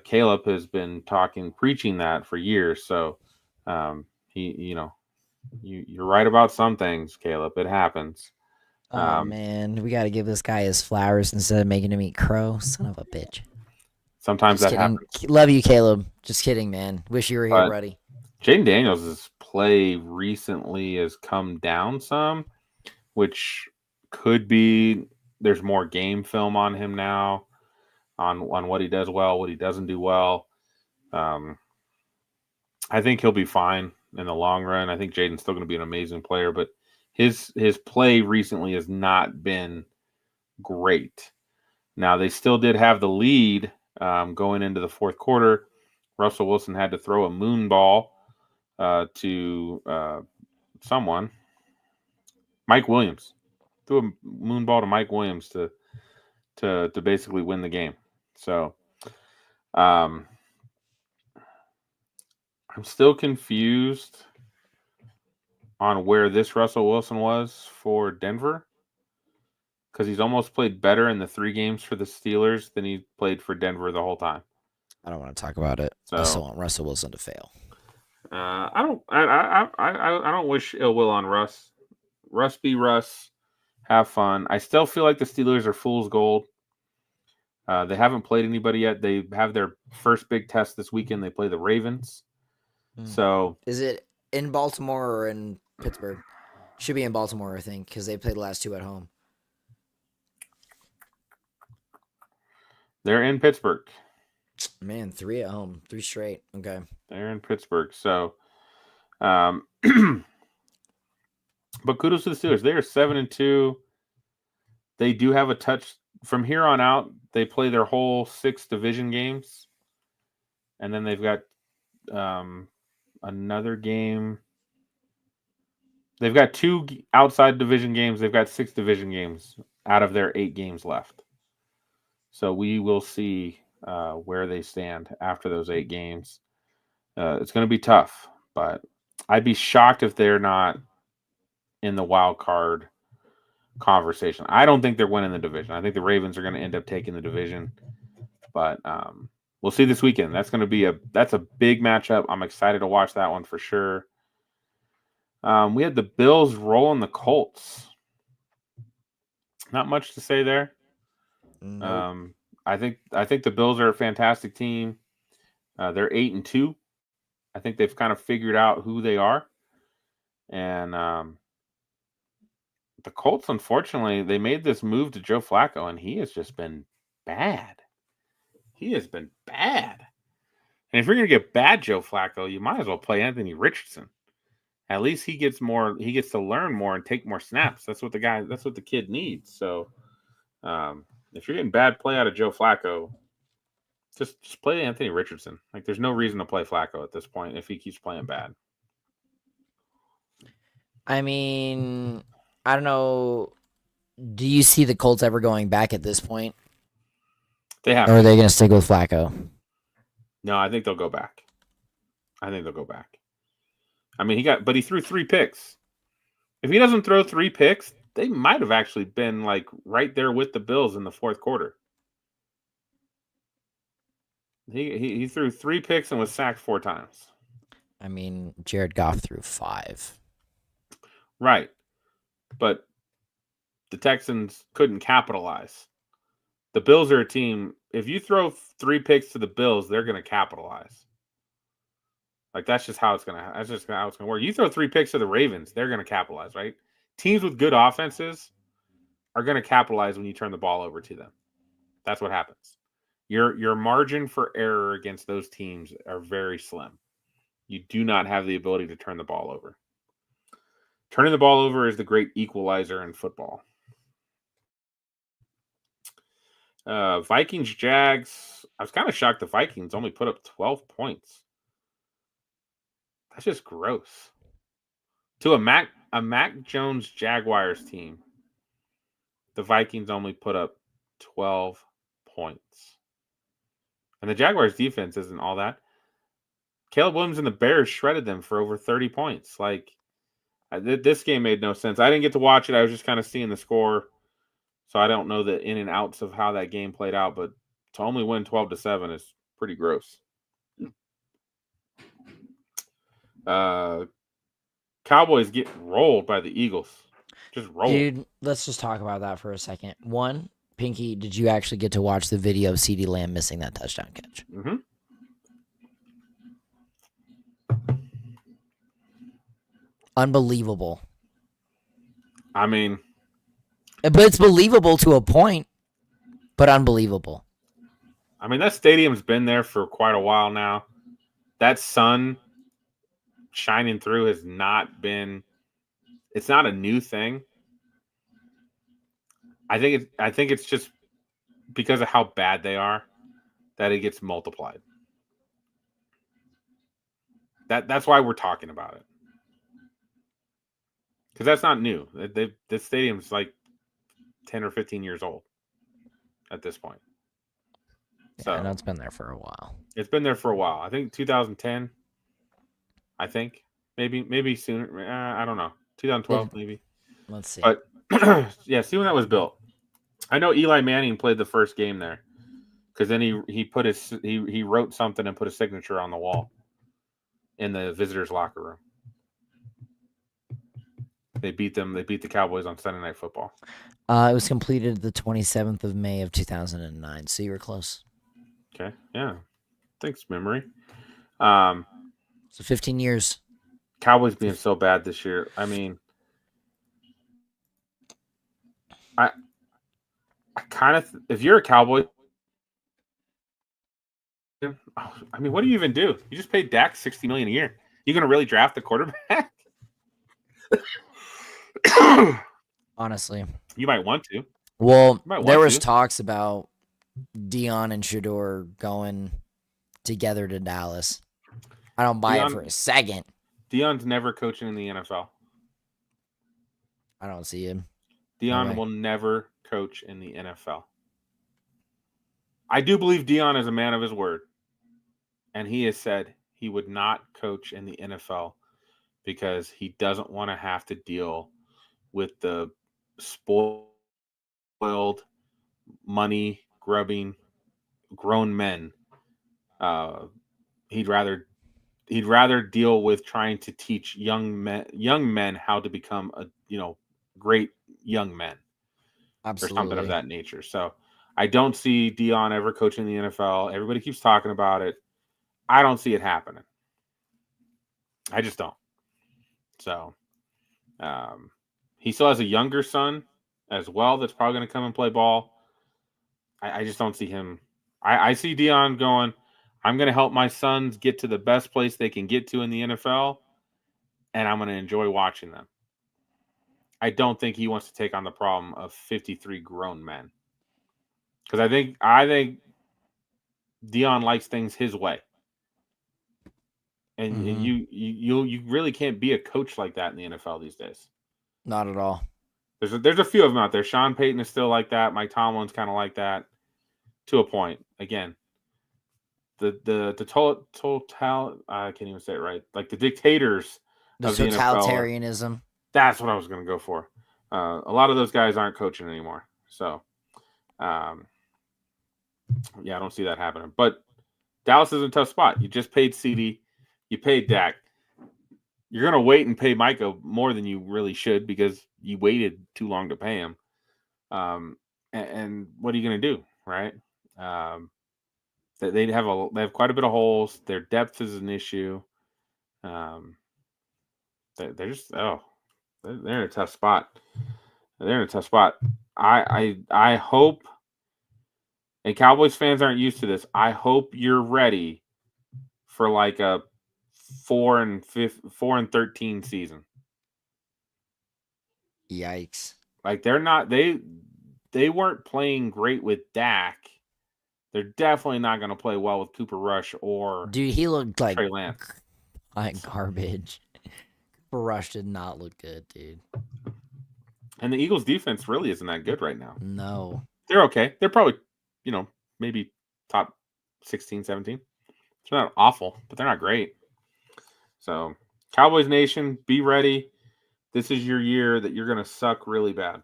Speaker 4: Caleb has been preaching that for years. So you're right about some things, Caleb. It happens.
Speaker 3: Oh man, we got to give this guy his flowers instead of making him eat crow. Son of a bitch.
Speaker 4: Sometimes
Speaker 3: just
Speaker 4: that
Speaker 3: kidding.
Speaker 4: happens.
Speaker 3: Love you, Caleb. Just kidding, man. Wish you were here, buddy.
Speaker 4: Jaden Daniels' play recently has come down some, which could be there's more game film on him now. on what he does well, what he doesn't do well. I think he'll be fine in the long run. I think Jaden's still going to be an amazing player, but his play recently has not been great. Now, they still did have the lead going into the fourth quarter. Russell Wilson had to throw a moon ball to someone. Mike Williams. Threw a moon ball to Mike Williams to basically win the game. So I'm still confused on where this Russell Wilson was for Denver, because he's almost played better in the 3 games for the Steelers than he played for Denver the whole time.
Speaker 3: I don't want to talk about it.
Speaker 4: So,
Speaker 3: I still want Russell Wilson to fail.
Speaker 4: I don't wish ill will on Russ. Russ be Russ. Have fun. I still feel like the Steelers are fool's gold. They haven't played anybody yet. They have their first big test this weekend. They play the Ravens. So
Speaker 3: is it in Baltimore or in Pittsburgh? Should be in Baltimore, I think, because they played the last 2 at home.
Speaker 4: They're in Pittsburgh.
Speaker 3: Man, 3 at home, 3 straight. Okay.
Speaker 4: They're in Pittsburgh. So, but kudos to the Steelers. They are 7-2. They do have a touch from here on out. They play their whole 6 division games, and then they've got another game. They've got 2 outside division games. They've got 6 division games out of their 8 games left. So we will see where they stand after those 8 games. It's going to be tough, but I'd be shocked if they're not in the wild card conversation. I don't think they're winning the division. I think the Ravens are going to end up taking the division, but we'll see this weekend. That's going to be that's a big matchup. I'm excited to watch that one for sure. We had the Bills rolling the Colts. Not much to say there.
Speaker 3: Nope.
Speaker 4: I think the Bills are a fantastic team. They're 8-2. I think they've kind of figured out who they are. And the Colts, unfortunately, they made this move to Joe Flacco, and he has just been bad. He has been bad. And if you're going to get bad Joe Flacco, you might as well play Anthony Richardson. At least he gets to learn more and take more snaps. That's what the kid needs. So if you're getting bad play out of Joe Flacco, just play Anthony Richardson. Like, there's no reason to play Flacco at this point if he keeps playing bad.
Speaker 3: I mean, I don't know. Do you see the Colts ever going back at this point?
Speaker 4: They have.
Speaker 3: Or are they going to stick with Flacco?
Speaker 4: No, I think they'll go back. I mean, he threw 3 picks. If he doesn't throw 3 picks, they might have actually been like right there with the Bills in the fourth quarter. He threw 3 picks and was sacked 4 times.
Speaker 3: I mean, Jared Goff threw 5.
Speaker 4: Right. But the Texans couldn't capitalize. The Bills are a team. If you throw 3 picks to the Bills, they're going to capitalize. Like, that's just how it's going to work. You throw 3 picks to the Ravens, they're going to capitalize, right? Teams with good offenses are going to capitalize when you turn the ball over to them. That's what happens. Your margin for error against those teams are very slim. You do not have the ability to turn the ball over. Turning the ball over is the great equalizer in football. Vikings, Jags. I was kind of shocked the Vikings only put up 12 points. That's just gross. To a Mac Jones Jaguars team, the Vikings only put up 12 points. And the Jaguars defense isn't all that. Caleb Williams and the Bears shredded them for over 30 points. Like, this game made no sense. I didn't get to watch it. I was just kind of seeing the score. So I don't know the in and outs of how that game played out, but to only win 12-7 is pretty gross. Cowboys get rolled by the Eagles. Just rolled.
Speaker 3: Dude, let's just talk about that for a second. One, Pinky, did you actually get to watch the video of CeeDee Lamb missing that touchdown catch?
Speaker 4: Mm-hmm.
Speaker 3: Unbelievable.
Speaker 4: I mean,
Speaker 3: but it's believable to a point, but unbelievable.
Speaker 4: I mean, that stadium's been there for quite a while now. That sun shining through has not been. It's not a new thing. I think it's just because of how bad they are that it gets multiplied. That's why we're talking about it. Because that's not new. This stadium's like 10 or 15 years old at this point. So
Speaker 3: I know it's been there for a while.
Speaker 4: It's been there for a while. I think 2010. I think maybe sooner. I don't know. 2012 maybe.
Speaker 3: Let's see.
Speaker 4: But yeah, see when that was built. I know Eli Manning played the first game there because then he put he wrote something and put a signature on the wall in the visitors' locker room. They beat the Cowboys on Sunday Night Football.
Speaker 3: It was completed the 27th of May of 2009, so you were close.
Speaker 4: Okay, yeah. Thanks, memory.
Speaker 3: So 15 years.
Speaker 4: Cowboys being so bad this year. I mean, I kind of if you're a Cowboy, I mean, what do you even do? You just paid Dak $60 million a year. You going to really draft the quarterback?
Speaker 3: Honestly,
Speaker 4: you might want to.
Speaker 3: Well, there was talks about Dion and Shador going together to Dallas. I don't buy it for a second.
Speaker 4: Dion's never coaching in the NFL.
Speaker 3: I don't see him.
Speaker 4: Dion will never coach in the NFL. I do believe Dion is a man of his word. And he has said he would not coach in the NFL because he doesn't want to have to deal with the spoiled, money grubbing grown men. He'd rather deal with trying to teach young men how to become great young men.
Speaker 3: Absolutely.
Speaker 4: Or something of that nature. So I don't see Dion ever coaching the NFL. Everybody keeps talking about it. I don't see it happening. I just don't. So he still has a younger son as well that's probably going to come and play ball. I just don't see him. I see Dion going, I'm going to help my sons get to the best place they can get to in the NFL, and I'm going to enjoy watching them. I don't think he wants to take on the problem of 53 grown men. Because I think Dion likes things his way. And you really can't be a coach like that in the NFL these days.
Speaker 3: Not at all.
Speaker 4: There's a few of them out there. Sean Payton is still like that. Mike Tomlin's kind of like that to a point. Again, the total I can't even say it right. Like the dictators
Speaker 3: the
Speaker 4: of the
Speaker 3: totalitarianism.
Speaker 4: NFL, that's what I was going to go for. A lot of those guys aren't coaching anymore. So, yeah, I don't see that happening. But Dallas is in a tough spot. You just paid CD. You paid Dak. You're going to wait and pay Micah more than you really should because you waited too long to pay him. And what are you going to do, right? They have quite a bit of holes. Their depth is an issue. They're in a tough spot. They're in a tough spot. I hope, and Cowboys fans aren't used to this. I hope you're ready for like a 4-13 season.
Speaker 3: Yikes!
Speaker 4: Like they're not they weren't playing great with Dak. They're definitely not going to play well with Cooper Rush or
Speaker 3: dude. He looked like
Speaker 4: Trey Lance.
Speaker 3: Like garbage. Cooper Rush did not look good, dude.
Speaker 4: And the Eagles' defense really isn't that good right now.
Speaker 3: No,
Speaker 4: they're okay. They're probably maybe top 16, 17. It's not awful, but they're not great. So, Cowboys Nation, be ready. This is your year that you're going to suck really bad,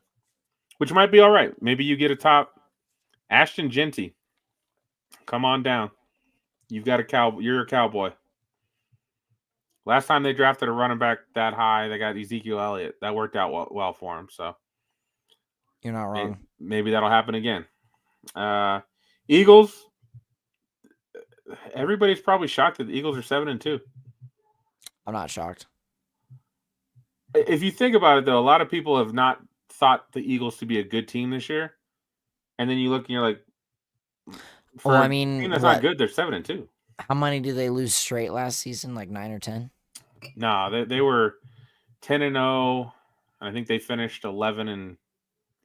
Speaker 4: which might be all right. Maybe you get a top. Ashton Genty, come on down. You've got you're a Cowboy. Last time they drafted a running back that high, they got Ezekiel Elliott. That worked out well for him. So
Speaker 3: you're not wrong.
Speaker 4: Maybe that'll happen again. Eagles. Everybody's probably shocked that the Eagles are 7-2.
Speaker 3: I'm not shocked.
Speaker 4: If you think about it, though, a lot of people have not thought the Eagles to be a good team this year. And then you look and you're like, For
Speaker 3: Well, I
Speaker 4: a
Speaker 3: mean,
Speaker 4: team that's
Speaker 3: what?
Speaker 4: not good, they're 7-2.
Speaker 3: How many did they lose straight last season? Like 9 or 10?
Speaker 4: No, they were 10-0. I think they finished 11-6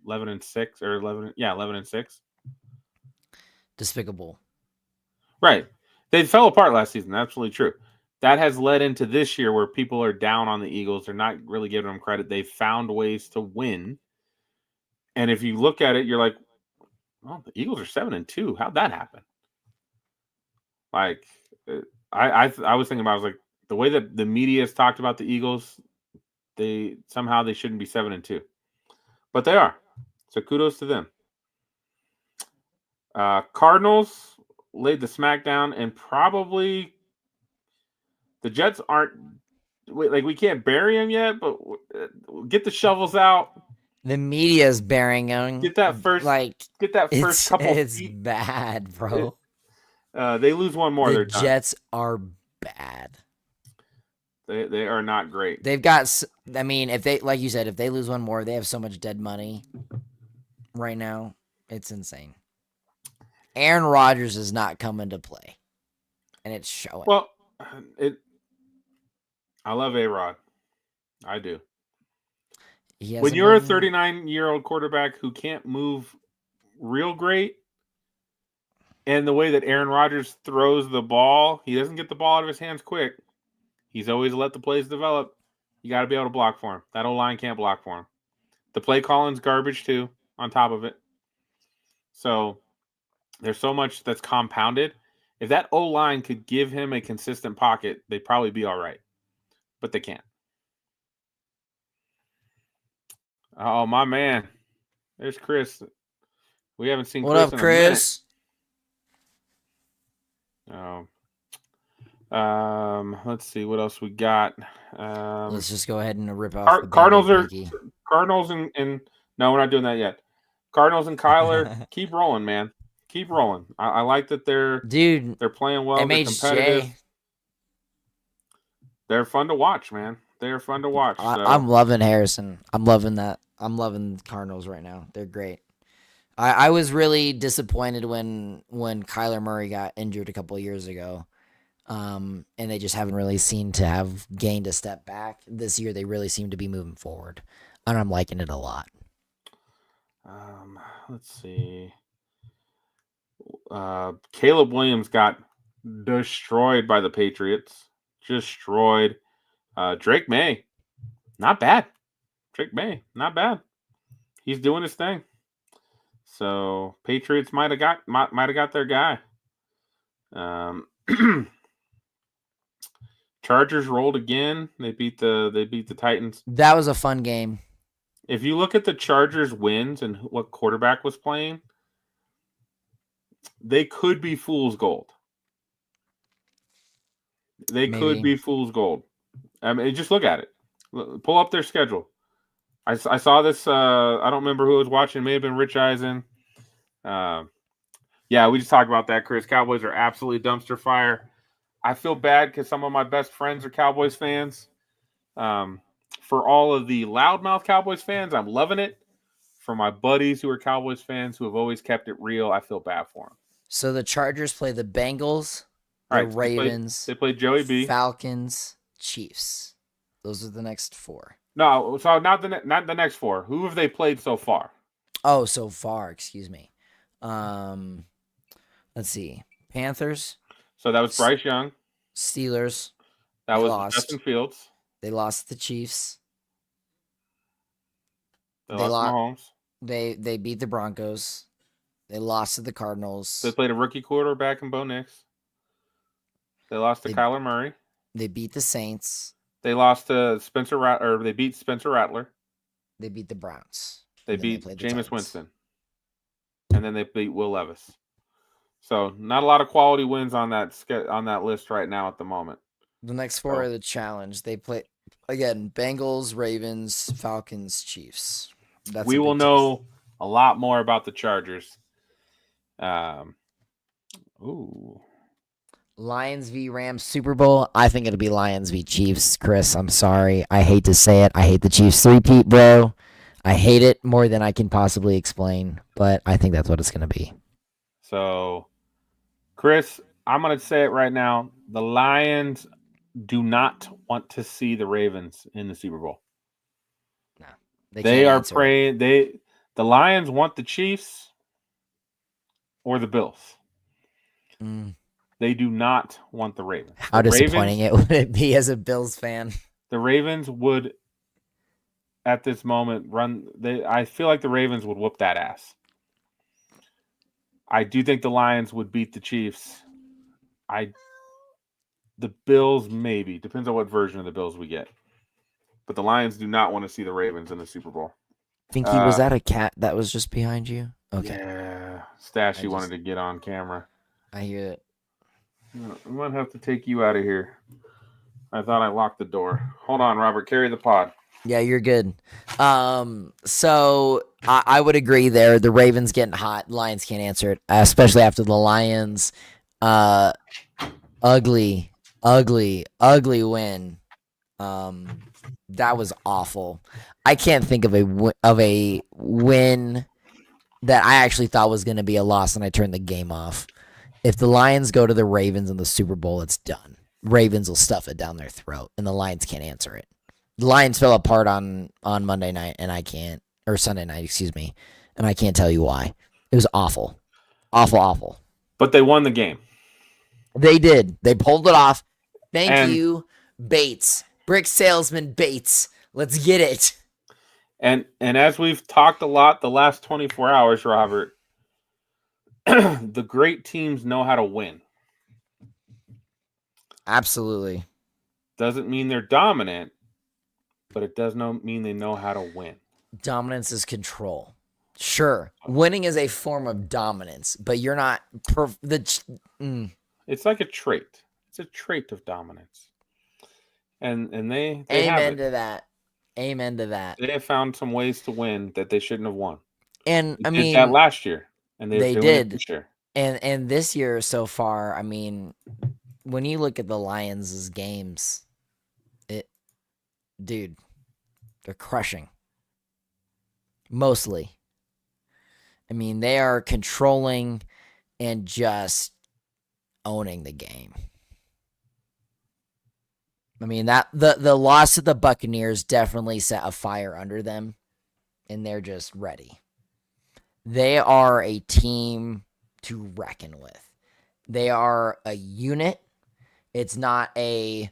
Speaker 4: or 11-6.
Speaker 3: Despicable.
Speaker 4: Right. They fell apart last season. Absolutely true. That has led into this year where people are down on the Eagles. They're not really giving them credit. They've found ways to win. And if you look at it, you're like, well, the Eagles are 7-2. How'd that happen? Like, I was thinking about, I was like, the way that the media has talked about the Eagles, they shouldn't be 7-2, but they are. So kudos to them. Cardinals laid the smackdown, and probably the Jets aren't like, we can't bury them yet, but get the shovels out.
Speaker 3: The media's burying them.
Speaker 4: Get that first couple.
Speaker 3: It's
Speaker 4: feet.
Speaker 3: bad, bro.
Speaker 4: They lose one more.
Speaker 3: The Jets are bad.
Speaker 4: They are not great.
Speaker 3: They've got. I mean, if they, like you said, if they lose one more, they have so much dead money right now. It's insane. Aaron Rodgers is not coming to play, and it's showing.
Speaker 4: Well, I love A-Rod. I do. When you're a 39-year-old quarterback who can't move real great, and the way that Aaron Rodgers throws the ball, he doesn't get the ball out of his hands quick. He's always let the plays develop. You got to be able to block for him. That O-line can't block for him. The play calling's garbage too, on top of it. So there's so much that's compounded. If that O-line could give him a consistent pocket, they'd probably be all right. But they can't. Oh, my man. There's Chris. We haven't seen
Speaker 3: What
Speaker 4: Chris
Speaker 3: up,
Speaker 4: in
Speaker 3: Chris?
Speaker 4: a minute. Let's see what else we got.
Speaker 3: Let's just go ahead and rip off.
Speaker 4: Cardinals and no, we're not doing that yet. Cardinals and Kyler, keep rolling, man. Keep rolling. I like that they're playing well. They're competitive. They're fun to watch, man. They're fun to watch. So.
Speaker 3: I'm loving Harrison. I'm loving that. I'm loving the Cardinals right now. They're great. I was really disappointed when Kyler Murray got injured a couple of years ago. And they just haven't really seemed to have gained a step back. This year, they really seem to be moving forward, and I'm liking it a lot.
Speaker 4: Let's see. Caleb Williams got destroyed by the Patriots. Destroyed. Drake May, not bad. Drake May, not bad. He's doing his thing. So Patriots might have got their guy. Chargers rolled again. They beat the Titans.
Speaker 3: That was a fun game.
Speaker 4: If you look at the Chargers wins and what quarterback was playing, they could be fool's gold. They could be fool's gold. I mean, just look at it. Pull up their schedule. I saw this. I don't remember who was watching. It may have been Rich Eisen. Yeah, we just talked about that, Chris. Cowboys are absolutely dumpster fire. I feel bad because some of my best friends are Cowboys fans. For all of the loudmouth Cowboys fans, I'm loving it. For my buddies who are Cowboys fans who have always kept it real, I feel bad for them.
Speaker 3: So the Chargers play the Bengals, the Ravens.
Speaker 4: They play Joey B.
Speaker 3: Falcons, Chiefs. Those are the next four.
Speaker 4: No, so not the next four. Who have they played so far?
Speaker 3: Oh, so far. Excuse me. Let's see. Panthers.
Speaker 4: So that was Bryce Young.
Speaker 3: Steelers.
Speaker 4: That was Justin Fields.
Speaker 3: They lost to the Chiefs.
Speaker 4: They lost Mahomes.
Speaker 3: They beat the Broncos. They lost to the Cardinals.
Speaker 4: They played a rookie quarterback in Bo Nix. They lost to Kyler Murray.
Speaker 3: They beat the Saints.
Speaker 4: They lost to they beat Spencer Rattler.
Speaker 3: They beat the Browns.
Speaker 4: They beat Jameis Winston. And then they beat Will Levis. So not a lot of quality wins on that list right now at the moment.
Speaker 3: The next four are the challenge. They play again: Bengals, Ravens, Falcons, Chiefs.
Speaker 4: We will know a lot more about the Chargers.
Speaker 3: Lions v. Rams Super Bowl. I think it'll be Lions v. Chiefs. Chris, I'm sorry. I hate to say it. I hate the Chiefs three-peat, bro. I hate it more than I can possibly explain, but I think that's what it's going to be.
Speaker 4: So Chris, I'm going to say it right now. The Lions do not want to see the Ravens in the Super Bowl.
Speaker 3: No,
Speaker 4: They are praying. The Lions want the Chiefs or the Bills. They do not want the Ravens.
Speaker 3: How disappointing it would it be as a Bills fan?
Speaker 4: The Ravens would, at this moment, I feel like the Ravens would whoop that ass. I do think the Lions would beat the Chiefs. The Bills, maybe. Depends on what version of the Bills we get. But the Lions do not want to see the Ravens in the Super Bowl.
Speaker 3: Pinky, was that a cat that was just behind you? Okay.
Speaker 4: Yeah. Stashy wanted to get on camera.
Speaker 3: I hear it.
Speaker 4: I might have to take you out of here. I thought I locked the door. Hold on, Robert. Carry the pod.
Speaker 3: Yeah, you're good. So I would agree there. The Ravens getting hot. Lions can't answer it, especially after the Lions' ugly win. That was awful. I can't think of a win that I actually thought was going to be a loss, and I turned the game off. If the Lions go to the Ravens in the Super Bowl, it's done. Ravens will stuff it down their throat, and the Lions can't answer it. The Lions fell apart on Monday night, and I can't, or Sunday night, excuse me, and I can't tell you why. It was awful. Awful.
Speaker 4: But they won the game.
Speaker 3: They did. They pulled it off. Thank you, Bates. Brick salesman Bates. Let's get it.
Speaker 4: And as we've talked a lot the last 24 hours, Robert, the great teams know how to win.
Speaker 3: Absolutely.
Speaker 4: Doesn't mean they're dominant, but it does mean they know how to win.
Speaker 3: Dominance is control. Sure, winning is a form of dominance, but you're not
Speaker 4: It's like a trait. It's a trait of dominance. And they
Speaker 3: Amen to that. Amen to that.
Speaker 4: They have found some ways to win that they shouldn't have won.
Speaker 3: And
Speaker 4: they did that last year, and they did this year.
Speaker 3: And this year so far, I mean, when you look at the Lions' games, they're crushing. Mostly. I mean, they are controlling and just owning the game. I mean, that the loss to the Buccaneers definitely set a fire under them, and they're just ready. They are a team to reckon with. They are a unit. It's not a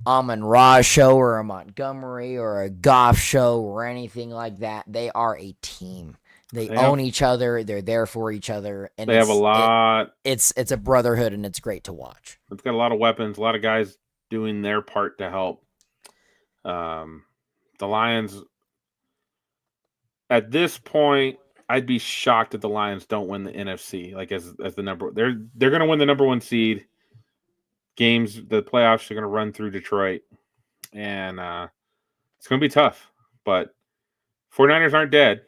Speaker 3: Amon-Ra show or a Montgomery or a Goff show or anything like that. They are a team. They own each other. They're there for each other. And
Speaker 4: they have a lot.
Speaker 3: It's a brotherhood, and it's great to watch.
Speaker 4: It's got a lot of weapons, a lot of guys doing their part to help. The Lions, at this point, I'd be shocked if the Lions don't win the NFC. Like as the number, they're going to win the number one seed. Games, the playoffs are going to run through Detroit, and it's going to be tough. But 49ers aren't dead.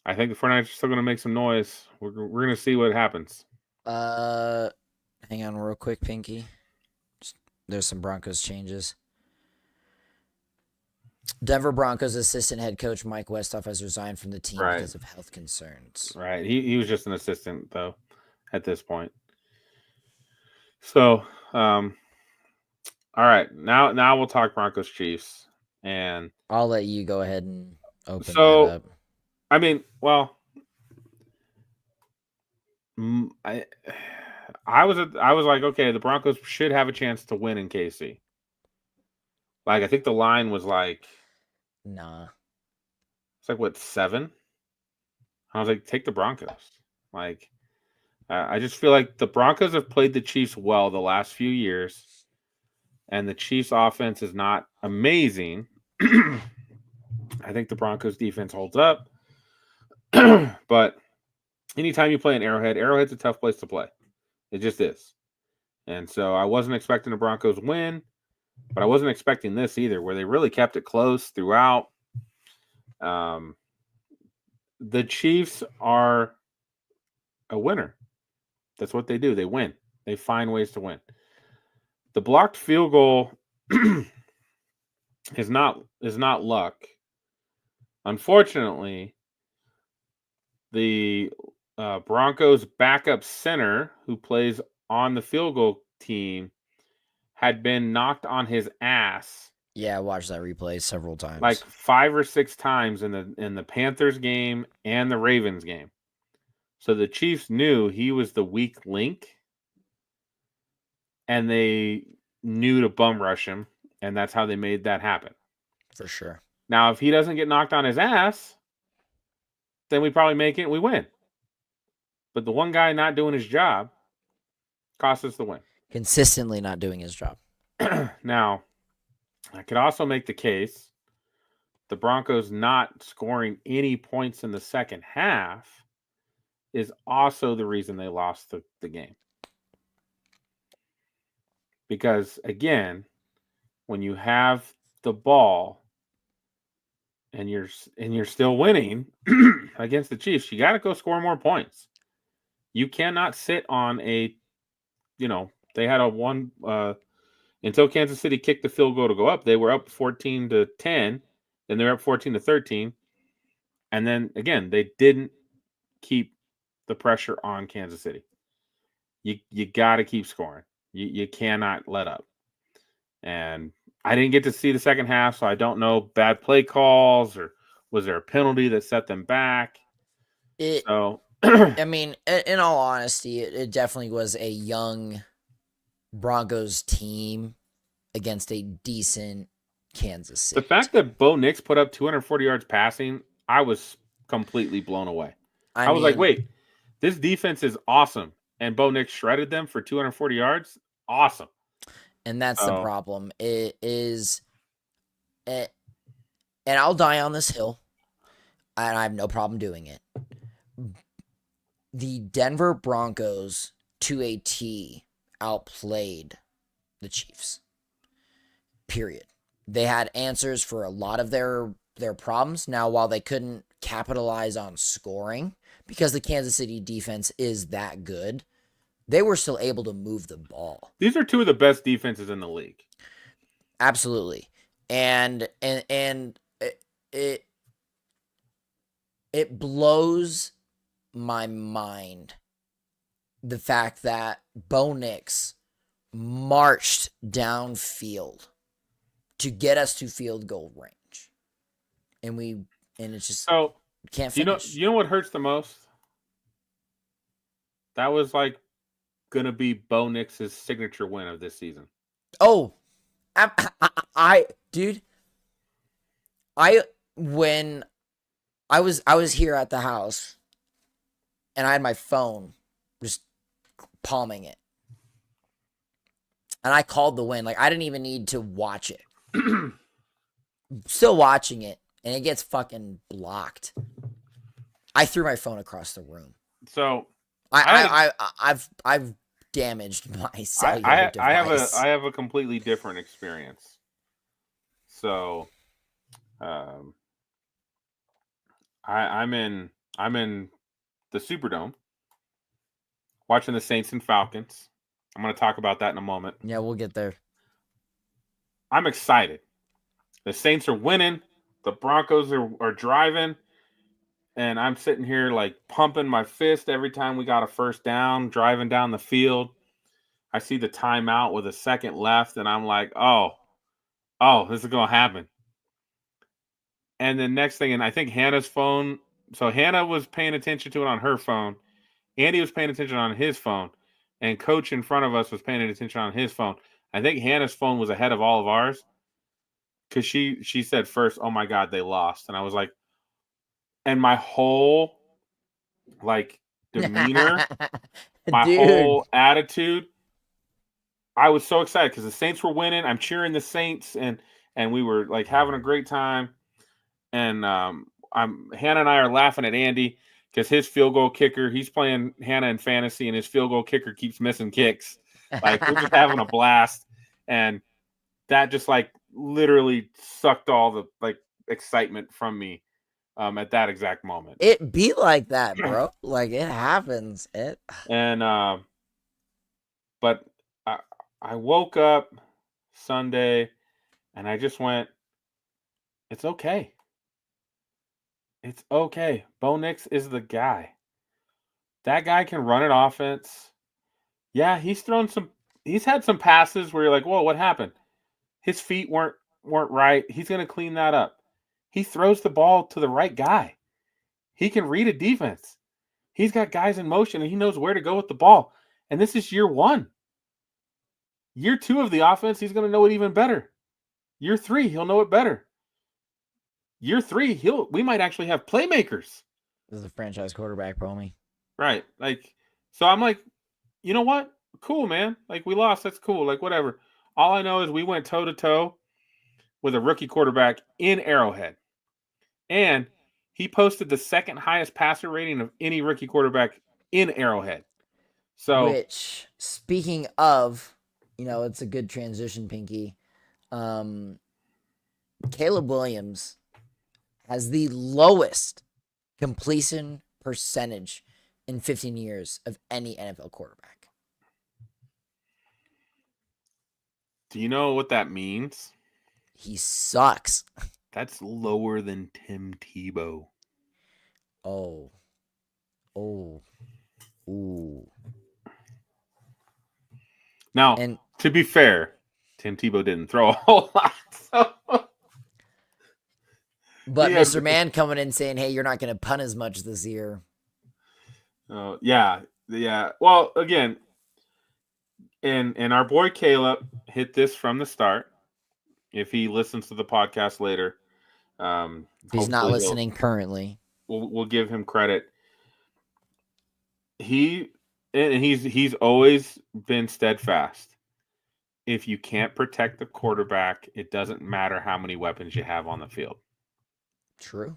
Speaker 4: I think the 49ers are still going to make some noise. We're going to see what happens.
Speaker 3: Hang on real quick, Pinky. There's some Broncos changes. Denver Broncos assistant head coach Mike Westhoff has resigned from the team because of health concerns.
Speaker 4: Right. He was just an assistant, though, at this point. So, all right. Now we'll talk Broncos Chiefs. And
Speaker 3: I'll let you go ahead and open that up.
Speaker 4: I mean, well, I was like, okay, the Broncos should have a chance to win in KC. Like, I think the line was like,
Speaker 3: nah,
Speaker 4: it's like what, 7? I was like, take the Broncos. Like, I just feel like the Broncos have played the Chiefs well the last few years, and the Chiefs' offense is not amazing. I think the Broncos' defense holds up. But anytime you play an Arrowhead's a tough place to play. It just is. And so I wasn't expecting the Broncos win, but I wasn't expecting this either, where they really kept it close throughout. The Chiefs are a winner. That's what they do. They win. They find ways to win. The blocked field goal is not luck. Unfortunately, the Broncos backup center who plays on the field goal team had been knocked on his ass.
Speaker 3: Yeah, I watched that replay several times.
Speaker 4: Like 5 or 6 times in the Panthers game and the Ravens game. So the Chiefs knew he was the weak link, and they knew to bum rush him, and that's how they made that happen.
Speaker 3: For sure.
Speaker 4: Now, if he doesn't get knocked on his ass, then we probably make it and we win. But the one guy not doing his job cost us the win.
Speaker 3: Consistently not doing his job.
Speaker 4: Now, I could also make the case the Broncos not scoring any points in the second half is also the reason they lost the game. Because, again, when you have the ball and you're still winning against the Chiefs, you got to go score more points. You cannot sit on they had a one until Kansas City kicked the field goal to go up. They were up 14-10, then they were up 14-13, and then again they didn't keep the pressure on Kansas City. You got to keep scoring. You cannot let up. And I didn't get to see the second half, so I don't know bad play calls or was there a penalty that set them back.
Speaker 3: I mean, in all honesty, it definitely was a young Broncos team against a decent Kansas City.
Speaker 4: The fact that Bo Nix put up 240 yards passing, I was completely blown away. I was like, wait, this defense is awesome. And Bo Nix shredded them for 240 yards? Awesome.
Speaker 3: And that's the problem. It is, and I'll die on this hill, and I have no problem doing it. The Denver Broncos, to a T, outplayed the Chiefs. Period. They had answers for a lot of their problems. Now, while they couldn't capitalize on scoring, because the Kansas City defense is that good, they were still able to move the ball.
Speaker 4: These are two of the best defenses in the league.
Speaker 3: Absolutely. And it blows my mind the fact that Bo Nix marched downfield to get us to field goal range. And it's just can't finish.
Speaker 4: You know what hurts the most? That was like gonna be Bo Nix's signature win of this season.
Speaker 3: Oh, when I was here at the house and I had my phone just palming it. And I called the win. Like, I didn't even need to watch it. Still watching it, and it gets fucking blocked. I threw my phone across the room.
Speaker 4: So
Speaker 3: I've damaged my cellular device.
Speaker 4: I have a completely different experience. So, I'm in the Superdome watching the Saints and Falcons. I'm going to talk about that in a moment.
Speaker 3: Yeah, we'll get there.
Speaker 4: I'm excited. The Saints are winning. The Broncos are driving. And I'm sitting here like pumping my fist every time we got a first down, driving down the field. I see the timeout with a second left, and I'm like, oh, this is going to happen. And the next thing, and I think Hannah's phone, so Hannah was paying attention to it on her phone. Andy was paying attention on his phone. And Coach in front of us was paying attention on his phone. I think Hannah's phone was ahead of all of ours because she said first, oh, my God, they lost. And I was like, and my whole, like, demeanor, my whole attitude, I was so excited because the Saints were winning. I'm cheering the Saints, and we were, like, having a great time. And Hannah and I are laughing at Andy because his field goal kicker, he's playing Hannah in fantasy, and his field goal kicker keeps missing kicks. Like, we're just having a blast. And that just, like, literally sucked all the, like, excitement from me at that exact moment.
Speaker 3: It be like that, bro. Like, it happens.
Speaker 4: And, but I woke up Sunday, and I just went, it's okay. It's okay. Bo Nix is the guy. That guy can run an offense. Yeah, he's had some passes where you're like, whoa, what happened? His feet weren't right. He's going to clean that up. He throws the ball to the right guy. He can read a defense. He's got guys in motion, and he knows where to go with the ball. And this is year 1. Year 2 of the offense, he's going to know it even better. Year 3, he'll know it better. Year 3, we might actually have playmakers.
Speaker 3: This is a franchise quarterback, Pomey.
Speaker 4: Right. Like, so I'm like, you know what? Cool, man. Like, we lost. That's cool. Like, whatever. All I know is we went toe-to-toe with a rookie quarterback in Arrowhead. And he posted the second highest passer rating of any rookie quarterback in Arrowhead. So,
Speaker 3: which, speaking of, it's a good transition, Pinky. Caleb Williams has the lowest completion percentage in 15 years of any NFL quarterback.
Speaker 4: do you know what that means?
Speaker 3: He sucks.
Speaker 4: That's lower than Tim Tebow.
Speaker 3: Oh. Ooh.
Speaker 4: Now,
Speaker 3: And
Speaker 4: to be fair, Tim Tebow didn't throw a whole lot. So.
Speaker 3: But
Speaker 4: Yeah.
Speaker 3: Mr. Man coming in saying, hey, you're not going to punt as much this year.
Speaker 4: Yeah. Well, again, and our boy Caleb hit this from the start. If he listens to the podcast later,
Speaker 3: If he's not listening currently,
Speaker 4: we'll give him credit. He's always been steadfast. If you can't protect the quarterback, it doesn't matter how many weapons you have on the field.
Speaker 3: True.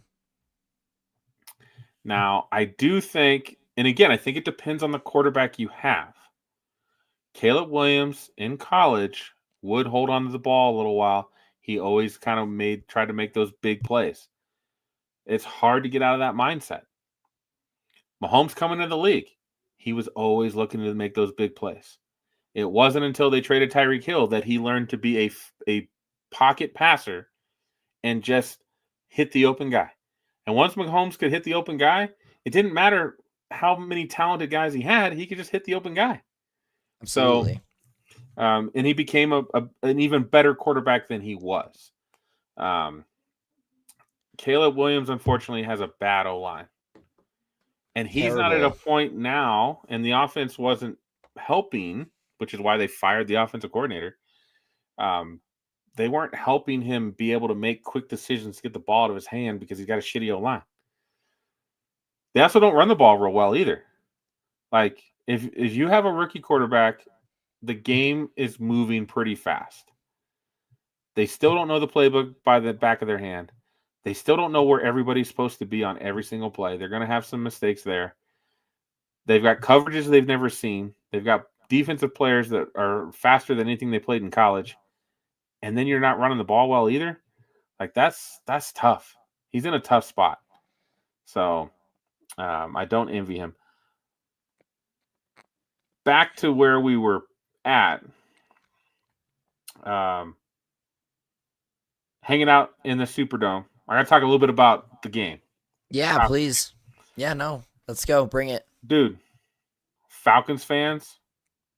Speaker 4: Now, I do think, and again, I think it depends on the quarterback you have. Caleb Williams in college would hold on to the ball a little while. He always kind of tried to make those big plays. It's hard to get out of that mindset. Mahomes coming into the league, he was always looking to make those big plays. It wasn't until they traded Tyreek Hill that he learned to be a pocket passer and just hit the open guy. And once Mahomes could hit the open guy, it didn't matter how many talented guys he had. He could just hit the open guy.
Speaker 3: Absolutely.
Speaker 4: So, and he became an even better quarterback than he was. Caleb Williams, unfortunately, has a bad O-line. And he's not at a point now, and the offense wasn't helping, which is why they fired the offensive coordinator. They weren't helping him be able to make quick decisions to get the ball out of his hand because he's got a shitty O-line. They also don't run the ball real well either. Like, if you have a rookie quarterback, the game is moving pretty fast. They still don't know the playbook by the back of their hand. They still don't know where everybody's supposed to be on every single play. They're going to have some mistakes there. They've got coverages they've never seen. They've got defensive players that are faster than anything they played in college. And then you're not running the ball well either. Like, that's tough. He's in a tough spot. So I don't envy him. Back to where we were at. Hanging out in the Superdome. I got to talk a little bit about the game.
Speaker 3: Yeah, please. Yeah, no. Let's go. Bring it.
Speaker 4: Dude, Falcons fans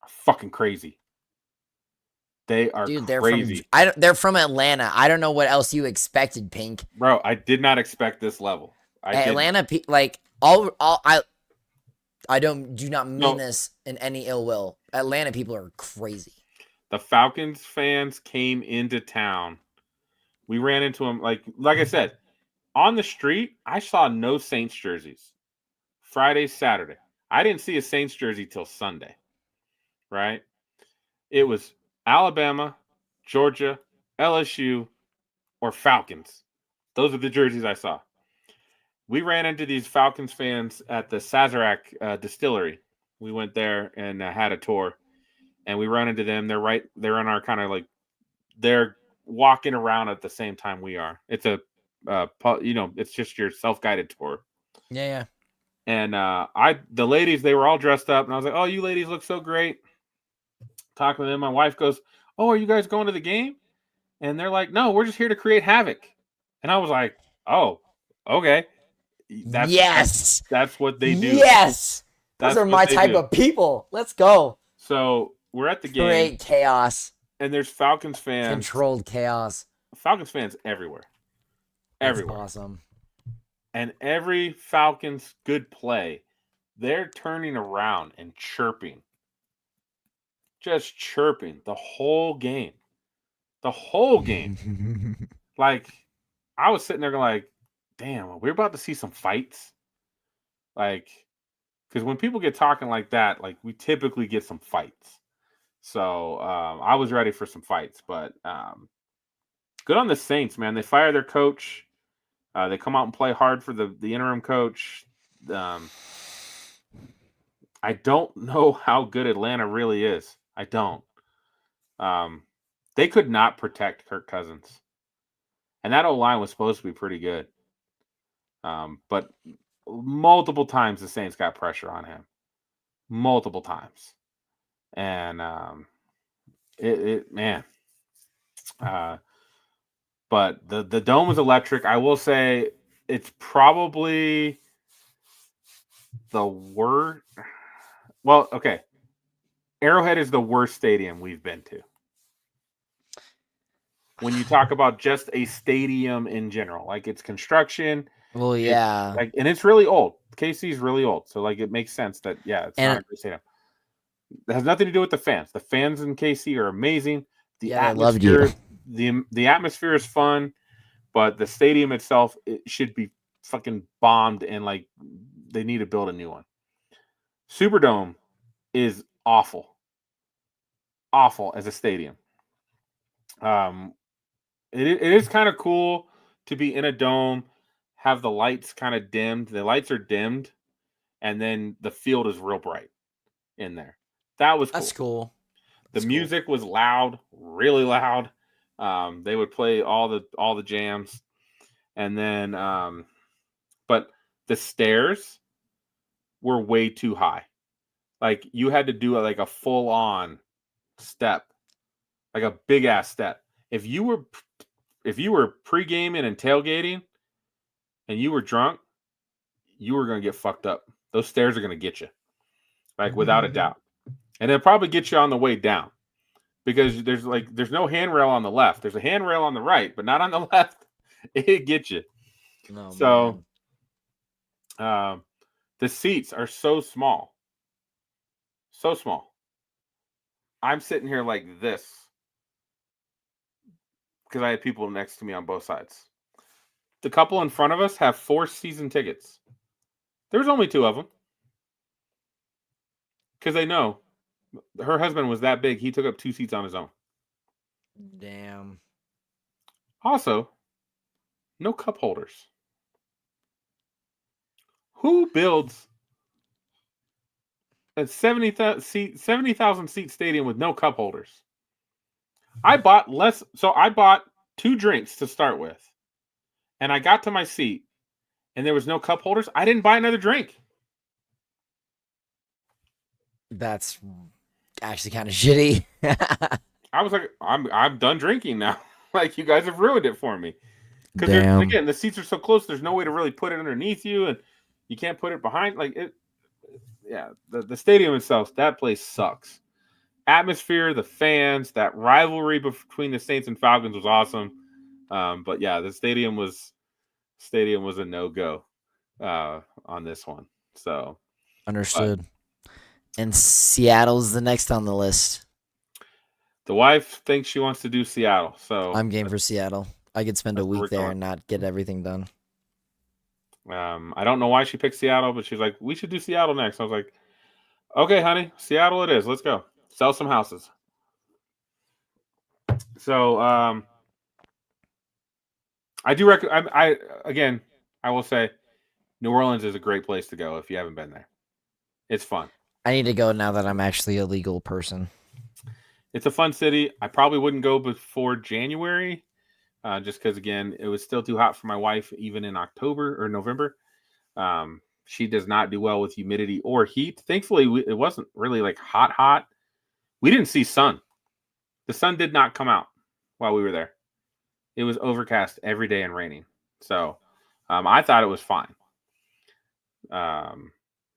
Speaker 4: are fucking crazy. They are crazy.
Speaker 3: They're from Atlanta. I don't know what else you expected, Pink.
Speaker 4: Bro, I did not expect this level.
Speaker 3: Atlanta, I do not mean this in any ill will. Atlanta people are crazy.
Speaker 4: The Falcons fans came into town. We ran into them, like I said, on the street, I saw no Saints jerseys. Friday, Saturday. I didn't see a Saints jersey till Sunday, right? It was Alabama, Georgia, LSU, or Falcons. Those are the jerseys I saw. We ran into these Falcons fans at the Sazerac distillery. We went there and had a tour, and we run into them. They're in our kind of like, they're walking around at the same time we are. It's it's just your self-guided tour.
Speaker 3: Yeah.
Speaker 4: And the ladies, they were all dressed up, and I was like, "Oh, you ladies look so great." Talking to them, my wife goes, "Oh, are you guys going to the game?" And they're like, "No, we're just here to create havoc." And I was like, "Oh, okay." That's what they do.
Speaker 3: Yes. Those are
Speaker 4: what
Speaker 3: my
Speaker 4: they
Speaker 3: type
Speaker 4: do.
Speaker 3: of people. Let's go.
Speaker 4: So we're at the game,
Speaker 3: Create chaos.
Speaker 4: and there's Falcons fans.
Speaker 3: Controlled chaos.
Speaker 4: Falcons fans everywhere.
Speaker 3: That's
Speaker 4: Everywhere.
Speaker 3: awesome.
Speaker 4: And every Falcons good play, they're turning around and chirping. Just chirping the whole game. The whole game. Like, I was sitting there going like, damn, we're about to see some fights. Like, because when people get talking like that, like, we typically get some fights. So I was ready for some fights. But good on the Saints, man. They fire their coach. They come out and play hard for the interim coach. I don't know how good Atlanta really is. I don't. They could not protect Kirk Cousins. And that O-line was supposed to be pretty good. But multiple times the Saints got pressure on him. Multiple times. And man. But the dome was electric. I will say it's probably the worst. Well, okay. Arrowhead is the worst stadium we've been to. When you talk about just a stadium in general, like its construction.
Speaker 3: Well, yeah.
Speaker 4: And it's really old. KC is really old. So like it makes sense that it's not a great stadium. It has nothing to do with the fans. The fans in KC are amazing. The atmosphere, the atmosphere is fun, but the stadium itself, it should be fucking bombed and like they need to build a new one. Superdome is awful as a stadium. It is kind of cool to be in a dome, have the lights kind of dimmed. The lights are dimmed, and then the field is real bright in there. That was cool.
Speaker 3: That's cool.
Speaker 4: The music was loud, really loud. They would play all the jams, and then but the stairs were way too high. Like you had to do like a full on step, like a big ass step. If you were pre-gaming and tailgating, and you were drunk, you were gonna get fucked up. Those stairs are gonna get you, like without a doubt. And they'll probably get you on the way down because there's no handrail on the left. There's a handrail on the right, but not on the left. It gets you.
Speaker 3: No,
Speaker 4: so, the seats are so small. So small. I'm sitting here like this because I had people next to me on both sides. The couple in front of us have 4 season tickets. There's only 2 of them because they know her husband was that big. He took up 2 seats on his own.
Speaker 3: Damn.
Speaker 4: Also, no cup holders. Who builds a 70,000 seat stadium with no cup holders? I bought 2 drinks to start with. And I got to my seat and there was no cup holders. I didn't buy another drink.
Speaker 3: That's actually kind of shitty.
Speaker 4: I was like, I'm done drinking now. Like you guys have ruined it for me. Because again, the seats are so close. There's no way to really put it underneath you, and you can't put it behind. Like it, yeah. The stadium itself, that place sucks. Atmosphere, the fans, that rivalry between the Saints and Falcons was awesome. But yeah, the stadium was a no-go on this one. So
Speaker 3: understood. And Seattle's the next on the list.
Speaker 4: The wife thinks she wants to do Seattle, so
Speaker 3: I'm game for Seattle. I could spend a week there and not get everything done.
Speaker 4: I don't know why she picked Seattle, but she's like, we should do Seattle next. I was like, okay, honey, Seattle it is. Let's go. Sell some houses. So I do recommend. I will say, New Orleans is a great place to go if you haven't been there. It's fun.
Speaker 3: I need to go now that I'm actually a legal person.
Speaker 4: It's a fun city. I probably wouldn't go before January, just because, again, it was still too hot for my wife, even in October or November. She does not do well with humidity or heat. Thankfully, it wasn't really like hot. We didn't see sun. The sun did not come out while we were there. It was overcast every day and raining. So I thought it was fine.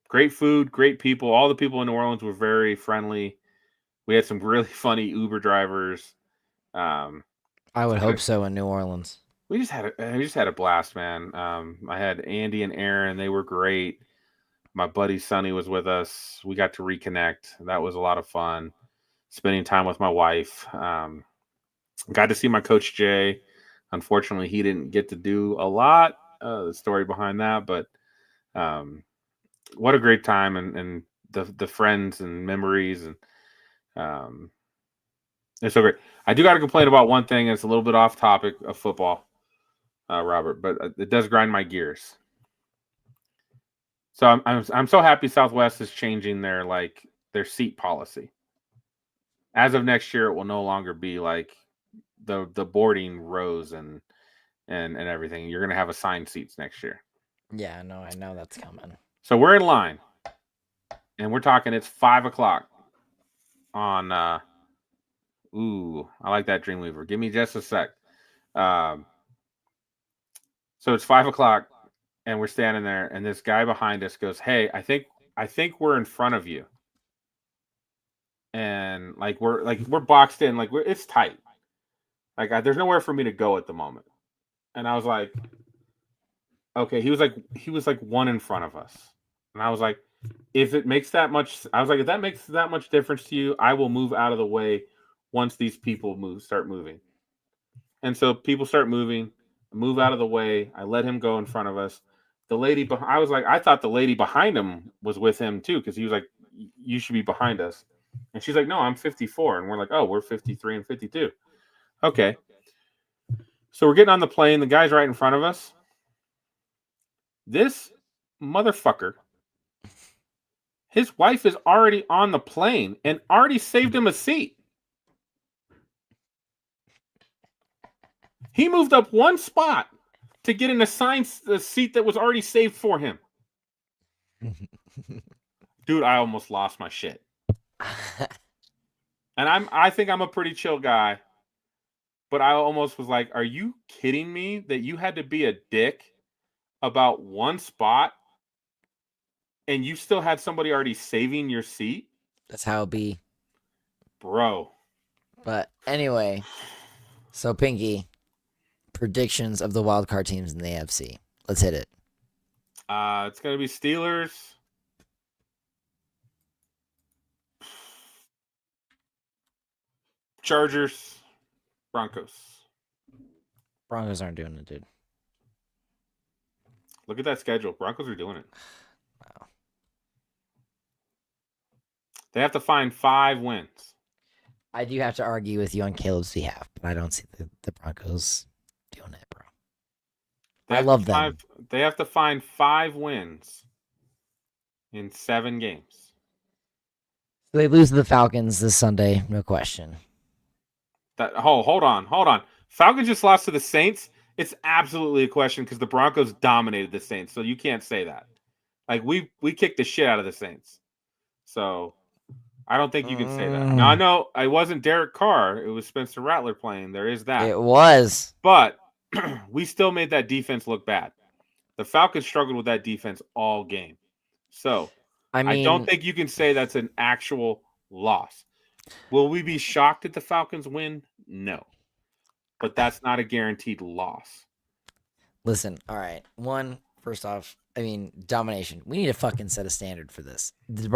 Speaker 4: Great food, great people. All the people in New Orleans were very friendly. We had some really funny Uber drivers.
Speaker 3: I would hope so in New Orleans.
Speaker 4: We just had a blast, man. I had Andy and Aaron; they were great. My buddy Sonny was with us. We got to reconnect. That was a lot of fun. Spending time with my wife. Got to see my coach Jay. Unfortunately, he didn't get to do a lot. The story behind that, but what a great time and the friends and memories and it's so great. I do got to complain about one thing. It's a little bit off topic of football, Robert, but it does grind my gears. So I'm so happy Southwest is changing their seat policy. As of next year, it will no longer be like the boarding rows and everything. You're gonna have assigned seats next year.
Speaker 3: Yeah, no, I know that's coming.
Speaker 4: So we're in line, and we're talking. It's 5:00 on. Ooh, I like that Dreamweaver. Give me just a sec. So it's 5:00, and we're standing there, and this guy behind us goes, "Hey, I think we're in front of you." And we're boxed in, it's tight. There's nowhere for me to go at the moment. And I was like, okay. He was like one in front of us, and I was like, if that makes that much difference to you, I will move out of the way once these people start moving. And so people start moving, move out of the way. I let him go in front of us. The lady, I thought the lady behind him was with him too, because he was like, you should be behind us. And she's like, no, I'm 54. And we're like, oh, we're 53 and 52. Okay. So we're getting on the plane. The guy's right in front of us. This motherfucker, his wife is already on the plane and already saved him a seat. He moved up one spot to get an assigned seat that was already saved for him. Dude, I almost lost my shit. And I think I'm a pretty chill guy, but I almost was like, are you kidding me that you had to be a dick about one spot and you still had somebody already saving your seat?
Speaker 3: That's how it be.
Speaker 4: Bro.
Speaker 3: But anyway, so Pinky, predictions of the wild card teams in the AFC. Let's hit it.
Speaker 4: It's going to be Steelers, Chargers, Broncos.
Speaker 3: Broncos aren't doing it, dude.
Speaker 4: Look at that schedule. Broncos are doing it.
Speaker 3: Wow.
Speaker 4: They have to find 5 wins.
Speaker 3: I do have to argue with you on Caleb's behalf, but I don't see the Broncos doing it, bro. I love them.
Speaker 4: They have to find 5 wins in 7 games.
Speaker 3: So they lose to the Falcons this Sunday, no question.
Speaker 4: Hold on. Falcons just lost to the Saints. It's absolutely a question because the Broncos dominated the Saints, so you can't say that. We kicked the shit out of the Saints. So I don't think you can say that. Now, I know it wasn't Derek Carr. It was Spencer Rattler playing. There is that.
Speaker 3: It was.
Speaker 4: But we still made that defense look bad. The Falcons struggled with that defense all game. So I don't think you can say that's an actual loss. Will we be shocked if the Falcons win? No. But that's not a guaranteed loss.
Speaker 3: Listen, all right. First off, domination. We need to fucking set a standard for this. The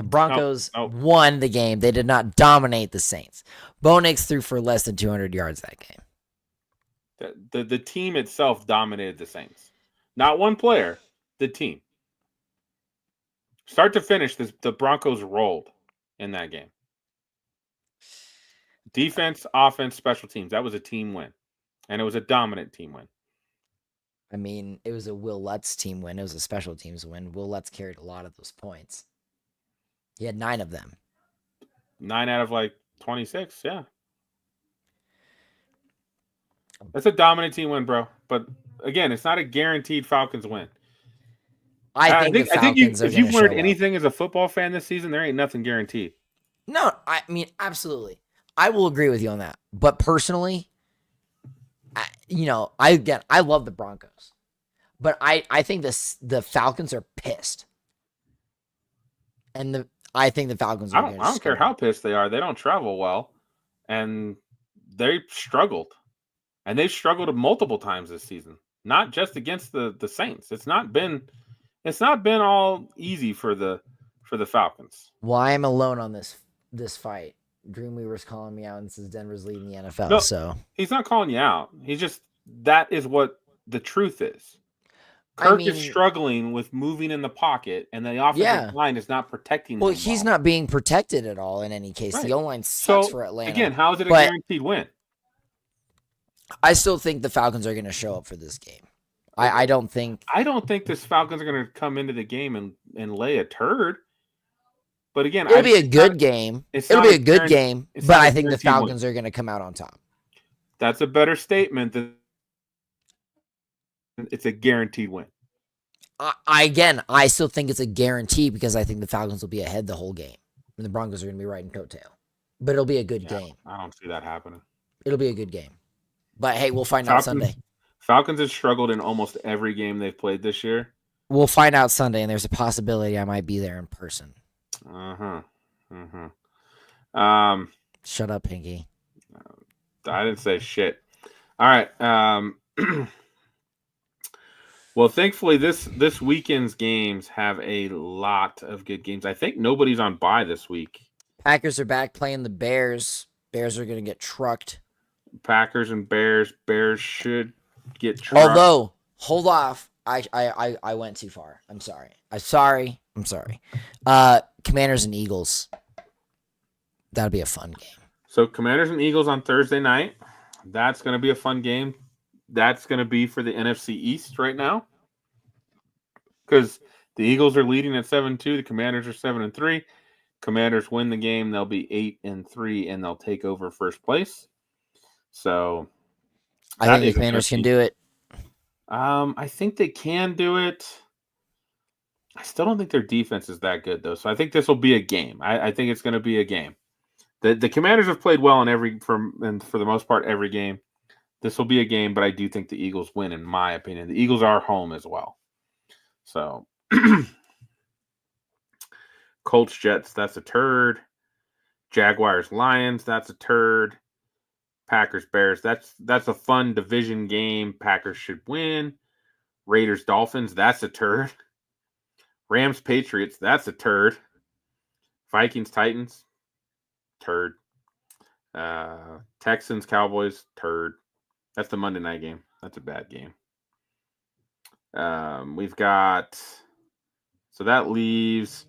Speaker 3: Broncos won the game. They did not dominate the Saints. Bo Nix threw for less than 200 yards that game.
Speaker 4: The team itself dominated the Saints. Not one player, the team. Start to finish, the Broncos rolled in that game. Defense, offense, special teams. That was a team win. And it was a dominant team win.
Speaker 3: It was a Will Lutz team win. It was a special teams win. Will Lutz carried a lot of those points. He had 9 of them.
Speaker 4: 9 out of 26, yeah. That's a dominant team win, bro. But again, it's not a guaranteed Falcons win.
Speaker 3: I think
Speaker 4: if you've learned anything as a football fan this season, there ain't nothing guaranteed.
Speaker 3: No, absolutely. I will agree with you on that. But personally, I love the Broncos. But I think the Falcons are pissed. And I think the Falcons are going to
Speaker 4: I don't care how pissed they are. They don't travel well, and they struggled, and they've struggled multiple times this season. Not just against the Saints. It's not been all easy for the Falcons.
Speaker 3: Well, I am alone on this fight. Dreamweaver's calling me out and says Denver's leading the NFL.
Speaker 4: No,
Speaker 3: so
Speaker 4: he's not calling you out. He's just that is what the truth is. Kirk is struggling with moving in the pocket, and the offensive line is not protecting him.
Speaker 3: Well, he's not being protected at all in any case. Right. The O-line sucks for Atlanta.
Speaker 4: Again, how is it a guaranteed win?
Speaker 3: I still think the Falcons are going to show up for this game. I don't think
Speaker 4: this Falcons are going to come into the game and lay a turd. But again,
Speaker 3: it'll be a good game. It'll be a good game, but I think the Falcons are going to come out on top.
Speaker 4: That's a better statement than it's a guaranteed win.
Speaker 3: I still think it's a guarantee because I think the Falcons will be ahead the whole game. And the Broncos are going to be riding coattail. But it'll be a good game.
Speaker 4: I don't see that happening.
Speaker 3: It'll be a good game. But hey, we'll find out Sunday.
Speaker 4: Falcons have struggled in almost every game they've played this year.
Speaker 3: We'll find out Sunday, and there's a possibility I might be there in person. Shut up, Pinky.
Speaker 4: I didn't say shit. All right. Well, thankfully, this weekend's games have a lot of good games. I think nobody's on bye this week.
Speaker 3: Packers are back playing the Bears. Bears are going to get trucked.
Speaker 4: Packers and Bears. Bears should get trucked.
Speaker 3: Although, hold off. I went too far. I'm sorry. I'm sorry. Commanders and Eagles. That'll be a fun game.
Speaker 4: So Commanders and Eagles on Thursday night. That's going to be a fun game. That's going to be for the NFC East right now. Because the Eagles are leading at 7-2. The Commanders are 7-3. Commanders win the game. They'll be 8-3, and they'll take over first place. So
Speaker 3: I think the Commanders can do it.
Speaker 4: I think they can do it. I still don't think their defense is that good, though. So I think this will be a game. I think it's going to be a game. The Commanders have played well for the most part every game. This will be a game, but I do think the Eagles win, in my opinion. The Eagles are home as well. So Colts, Jets, that's a turd. Jaguars, Lions, that's a turd. Packers, Bears, that's a fun division game. Packers should win. Raiders, Dolphins, that's a turd. Rams, Patriots, that's a turd. Vikings, Titans, turd. Texans, Cowboys, turd. That's the Monday night game. That's a bad game. We've got, so that leaves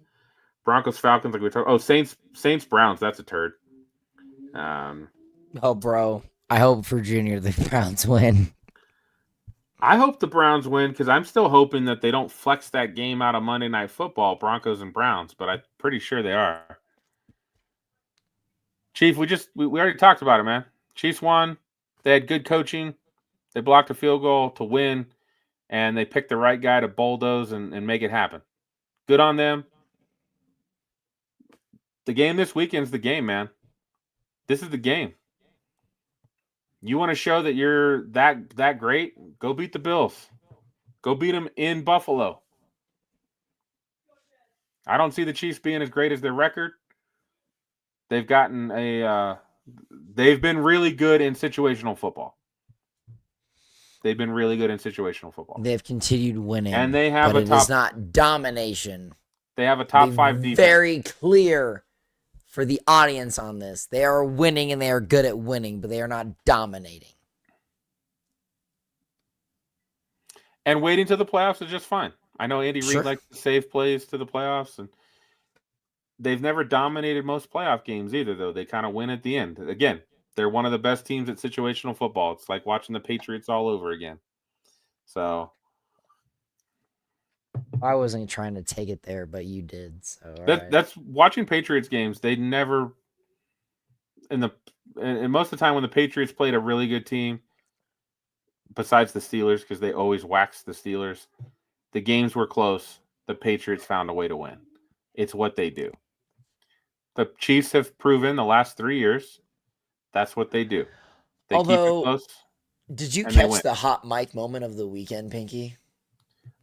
Speaker 4: Broncos, Falcons, like we talked. Oh, Saints, Browns, that's a turd.
Speaker 3: Oh, bro. I hope for Junior the Browns win.
Speaker 4: I hope the Browns win because I'm still hoping that they don't flex that game out of Monday Night Football, Broncos and Browns, but I'm pretty sure they are. Chief, we already talked about it, man. Chiefs won. They had good coaching. They blocked a field goal to win, and they picked the right guy to bulldoze and make it happen. Good on them. The game this weekend's the game, man. This is the game. You want to show that you're that great? Go beat the Bills. Go beat them in Buffalo. I don't see the Chiefs being as great as their record. They've gotten they've been really good in situational football. They've continued winning. And they have
Speaker 3: it is not domination.
Speaker 4: They have a top 5 defense.
Speaker 3: Very clear for the audience on this. They are winning and they are good at winning, but they are not dominating.
Speaker 4: And waiting to the playoffs is just fine. I know Andy Reid likes to save plays to the playoffs, and they've never dominated most playoff games either, though. They kind of win at the end. Again, they're one of the best teams at situational football. It's like watching the Patriots all over again. So
Speaker 3: I wasn't trying to take it there, but you did. So
Speaker 4: that's watching Patriots games. They never and most of the time when the Patriots played a really good team, besides the Steelers, because they always waxed the Steelers, the games were close. The Patriots found a way to win. It's what they do. The Chiefs have proven the last 3 years that's what they do. They keep it close.
Speaker 3: Did you catch the hot mic moment of the weekend, Pinky?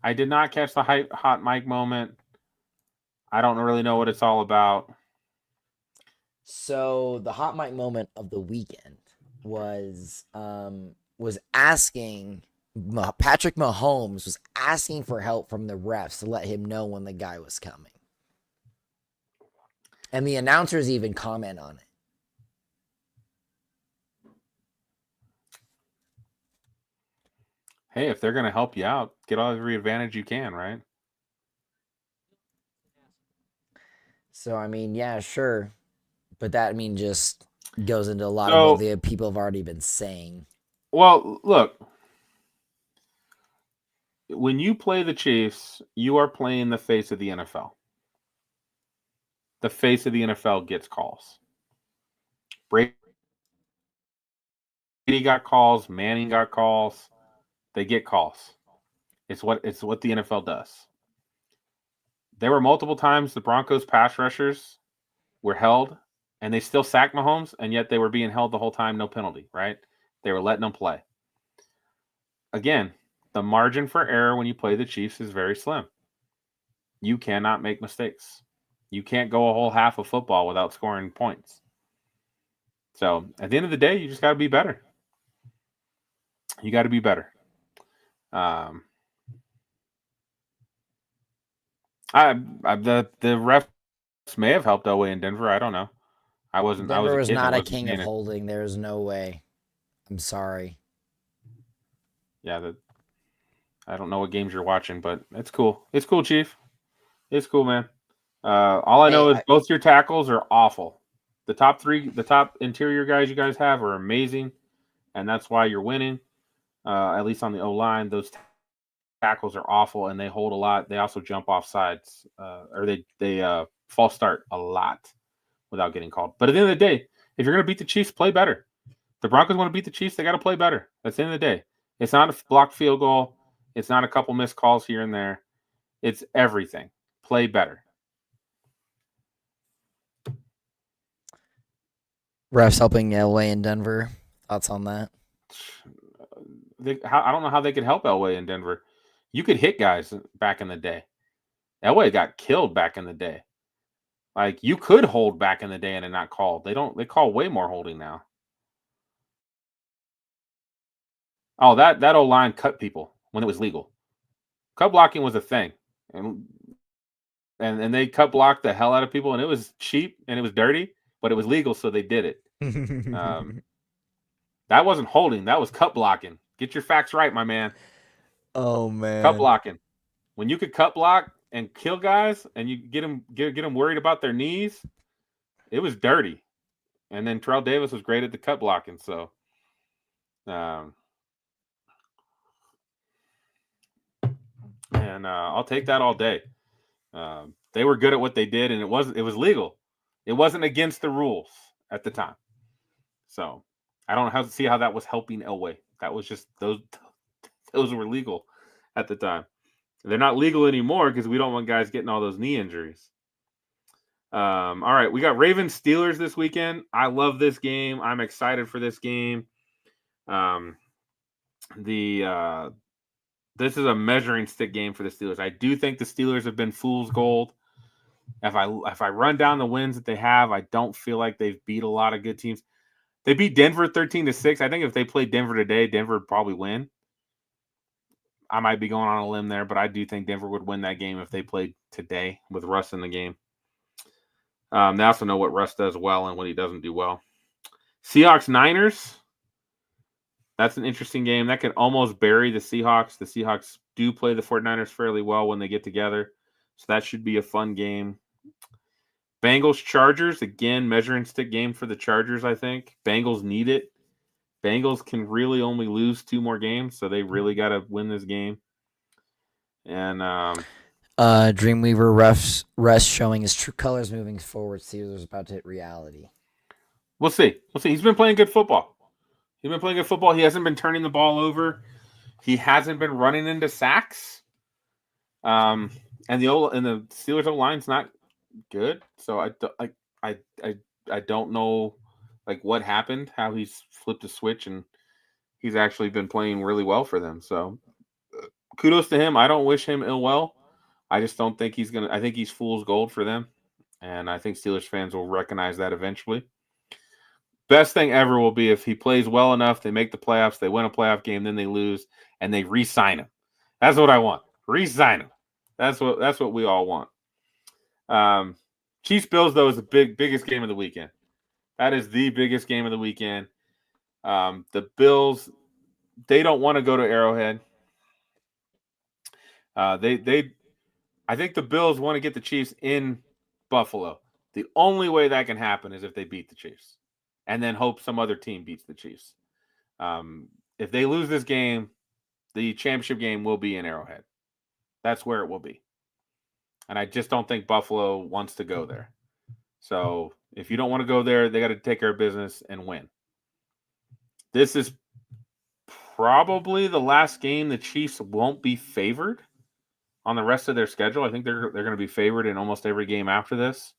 Speaker 4: I did not catch the hot mic moment. I don't really know what it's all about.
Speaker 3: So the hot mic moment of the weekend was asking Patrick Mahomes was asking for help from the refs to let him know when the guy was coming. And the announcers even comment on it.
Speaker 4: Hey, if they're going to help you out, get all every advantage you can, right?
Speaker 3: So, I mean, yeah, sure. But that, I mean, just goes into a lot of what the people have already been saying.
Speaker 4: Well, look. When you play the Chiefs, you are playing the face of the NFL. The face of the NFL gets calls. Brady got calls. Manning got calls. They get calls. It's what the NFL does. There were multiple times the Broncos pass rushers were held, and they still sacked Mahomes, and yet they were being held the whole time, no penalty, right? They were letting them play. Again, the margin for error when you play the Chiefs is very slim. You cannot make mistakes. You can't go a whole half of football without scoring points. So at the end of the day, you just got to be better. You got to be better. The refs may have helped Elway in Denver. I don't know. I wasn't.
Speaker 3: Denver was not a
Speaker 4: wasn't
Speaker 3: king of holding. There's no way. I'm sorry.
Speaker 4: Yeah, I don't know what games you're watching, but it's cool. It's cool, Chief. It's cool, man. All I know is both your tackles are awful. The top interior guys you guys have are amazing, and that's why you're winning. At least on the O-line, those tackles are awful, and they hold a lot. They also jump off sides, or they false start a lot without getting called. But at the end of the day, if you're going to beat the Chiefs, play better. If the Broncos want to beat the Chiefs, they got to play better. That's the end of the day. It's not a blocked field goal. It's not a couple missed calls here and there. It's everything. Play better.
Speaker 3: Refs helping Elway in Denver. Thoughts on that?
Speaker 4: I don't know how they could help Elway in Denver. You could hit guys back in the day. Elway got killed back in the day. Like, you could hold back in the day and it not called. They call way more holding now. Oh, that O-line cut people when it was legal. Cut blocking was a thing. And they cut blocked the hell out of people, and it was cheap and it was dirty, but it was legal, so they did it. That wasn't holding. That was cut blocking. Get your facts right, my man.
Speaker 3: Oh, man.
Speaker 4: Cut blocking. When you could cut block and kill guys and you get them worried about their knees, it was dirty. And then Terrell Davis was great at the cut blocking, so I'll take that all day. They were good at what they did, and it was legal. It wasn't against the rules at the time. So I don't see how that was helping Elway. That was just those were legal at the time. They're not legal anymore because we don't want guys getting all those knee injuries. All right, we got Ravens Steelers this weekend. I love this game. I'm excited for this game. This is a measuring stick game for the Steelers. I do think the Steelers have been fool's gold. If I run down the wins that they have, I don't feel like they've beat a lot of good teams. They beat Denver 13-6. I think if they played Denver today, Denver would probably win. I might be going on a limb there, but I do think Denver would win that game if they played today with Russ in the game. They also know what Russ does well and what he doesn't do well. Seahawks-Niners. That's an interesting game. That could almost bury the Seahawks. The Seahawks do play the 49ers fairly well when they get together, so that should be a fun game. Bengals-Chargers. Again, measuring stick game for the Chargers, I think. Bengals need it. Bengals can really only lose 2 more games, so they really got to win this game. And
Speaker 3: Dreamweaver Russ showing his true colors moving forward. Steelers about to hit reality.
Speaker 4: We'll see. He's been playing good football. He hasn't been turning the ball over. He hasn't been running into sacks. And the Steelers O-line's not good. So I don't know like what happened, how he's flipped a switch, and he's actually been playing really well for them. So kudos to him. I don't wish him ill well, I just don't think he's gonna. I think he's fool's gold for them, and I think Steelers fans will recognize that eventually. Best thing ever will be if he plays well enough, they make the playoffs, they win a playoff game, then they lose, and they re-sign him. That's what I want. Re-sign him. That's what we all want. Chiefs Bills though is the biggest game of the weekend. That is the biggest game of the weekend. The Bills, they don't want to go to Arrowhead. I think the Bills want to get the Chiefs in Buffalo. The only way that can happen is if they beat the Chiefs, and then hope some other team beats the Chiefs. If they lose this game, the championship game will be in Arrowhead. That's where it will be. And I just don't think Buffalo wants to go there. So if you don't want to go there, they got to take care of business and win. This is probably the last game the Chiefs won't be favored on the rest of their schedule. I think they're going to be favored in almost every game after this.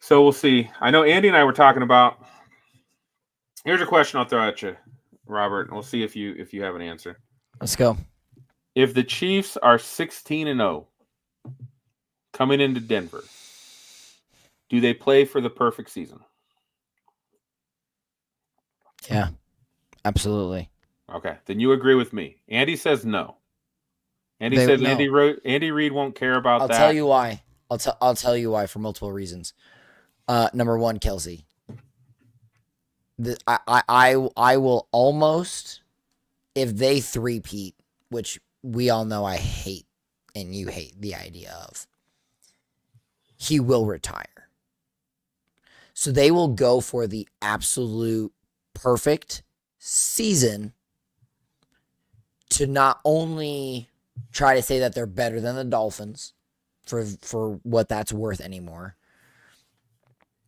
Speaker 4: So we'll see. I know Andy and I were talking about. Here's a question I'll throw at you, Robert, and we'll see if you have an answer.
Speaker 3: Let's go.
Speaker 4: If the Chiefs are 16-0 coming into Denver, do they play for the perfect season?
Speaker 3: Yeah, absolutely.
Speaker 4: Okay, then you agree with me. Andy says no. Andy says no. Andy Reid won't care about that.
Speaker 3: I'll tell you why. I'll tell you why for multiple reasons. Number one, Kelsey. I will almost, if they three-peat, which we all know I hate and you hate the idea of, he will retire. So they will go for the absolute perfect season to not only try to say that they're better than the Dolphins for what that's worth anymore.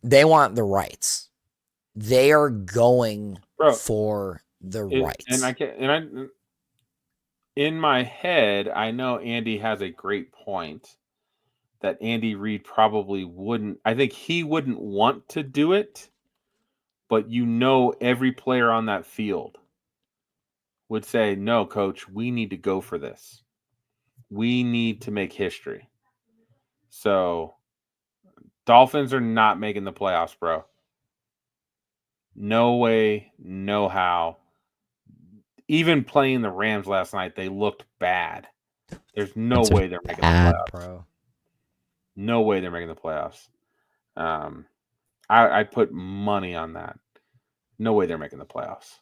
Speaker 3: They want the rights. They are going for the rights.
Speaker 4: And in my head, I know Andy has a great point that Andy Reid probably wouldn't. I think he wouldn't want to do it, but every player on that field would say, "No, coach, we need to go for this. We need to make history." So, Dolphins are not making the playoffs, bro. No way, no how. Even playing the Rams last night, they looked bad. There's no way they're making the playoffs.
Speaker 3: Bro.
Speaker 4: No way they're making the playoffs. I put money on that. No way they're making the playoffs.